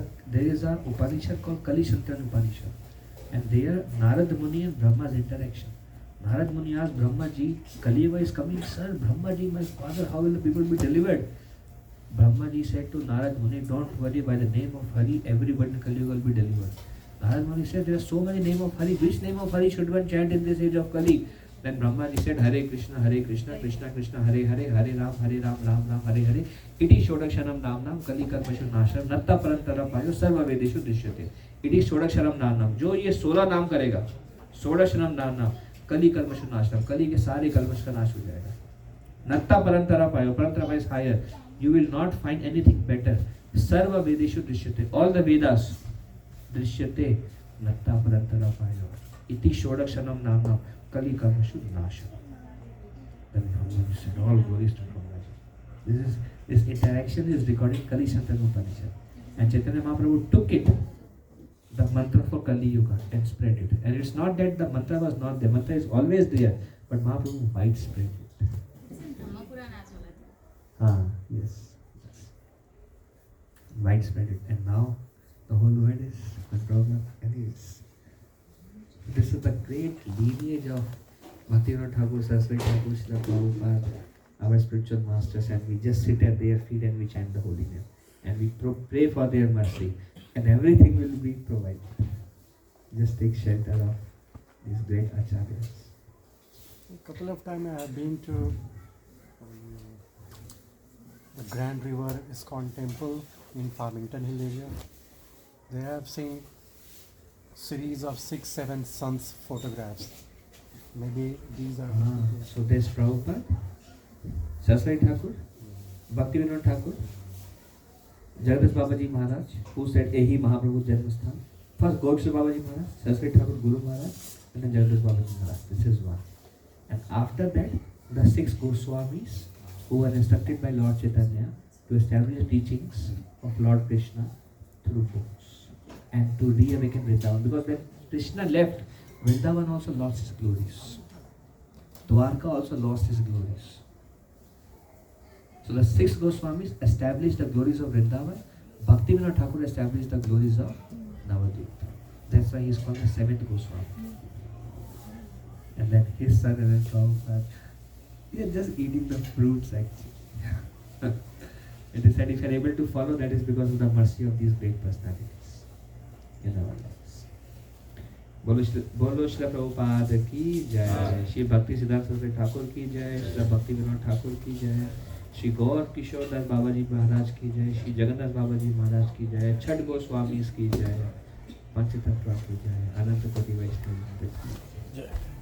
a Upanishad called Kali Santan Upanishad, and there Narad Muni and Brahma's interaction. Narad Muni asked Brahma Ji, Kali Yuga is coming, sir. Brahma Ji, my father, how will the people be delivered? Brahma Ji said to Narad Muni, don't worry, by the name of Hari, everybody in Kali Yuga will be delivered. Narad Muni said, there are so many names of Hari. Which name of Hari should one chant in this age of Kali? Then Brahma Ji said, Hare Krishna, Krishna Krishna, Hare Hare, Hare Ram, Ram Ram, Hare Hare. Iti Shodaksharam Nam, Kali Kalpashu Nasham, Natta Parantara Payo, Sarva Vedeshu Drishyate. Iti Shodaksharam Nam. जो ये 16 नाम करेगा, Shodaksharam Nam, Kali Kalpashu Nasham, Kali के सारे कल्पश का नाश हो जाएगा. Natta Parantara Payo, Parantara Payo is higher. You will not find anything better. Sarva Vedeshu Drishyate. All the Vedas Drishyate. Natta Parantara Payo. Iti Shodaksharam Nam. Kali Kalpashu Nasham. Then Brahma said, all glories to Brahma. This interaction is recorded Kali Santan Upanishad. And Chaitanya Mahaprabhu took it, the mantra for Kali Yuga, and spread it. And it's not that the mantra was not there. Mantra is always there, but Mahaprabhu widespread it. Yes. Widespread it. And now the whole world is the program. Anyways, this is the great lineage of Bhaktivinoda Thakur, Saraswati Thakur, Srila Prabhupada, our spiritual masters, and we just sit at their feet and we chant the holy name. And we pray for their mercy. And everything will be provided. Just take shelter of these great acharyas. A couple of times I have been to the Grand River ISKCON temple in Farmington Hill area. They have seen series of 6-7 sons photographs. Maybe these are so there's Prabhupada, Saraswati Thakur, Bhaktivinoda Thakur, Jagadish Babaji Maharaj, who said Ehi Mahaprabhu Janmasthan. First Gaudiya Babaji Maharaj, Saraswati Thakur Guru Maharaj, and then Jagadish Babaji Maharaj. This is one. And after that, the 6 Goswamis who were instructed by Lord Chaitanya to establish the teachings of Lord Krishna through books and to reawaken Vrindavan. Because when Krishna left, Vrindavan also lost his glories. Dwarka also lost his glories. So the 6 Goswamis established the glories of Vrindavan. Bhaktivinoda Thakur established the glories of Navadvip. That's why he is called the 7th Goswami. And then his son and then Prabhupada, we are just eating the fruits actually. It is said if you are able to follow, that is because of the mercy of these great personalities in our lives. Bolo Srila Prabhupada ki jai, Shri Bhaktisiddhanta Thakur ki jai, Srila Bhaktivinoda Thakur ki jai, Shri Gaur किशोर दास बाबा जी महाराज की जय, श्री जगन्नाथ बाबा जी महाराज की जय, छठ गोस्वामी की जय, पंचतत्व की जय, अनंत कोटि वैष्णव की जय।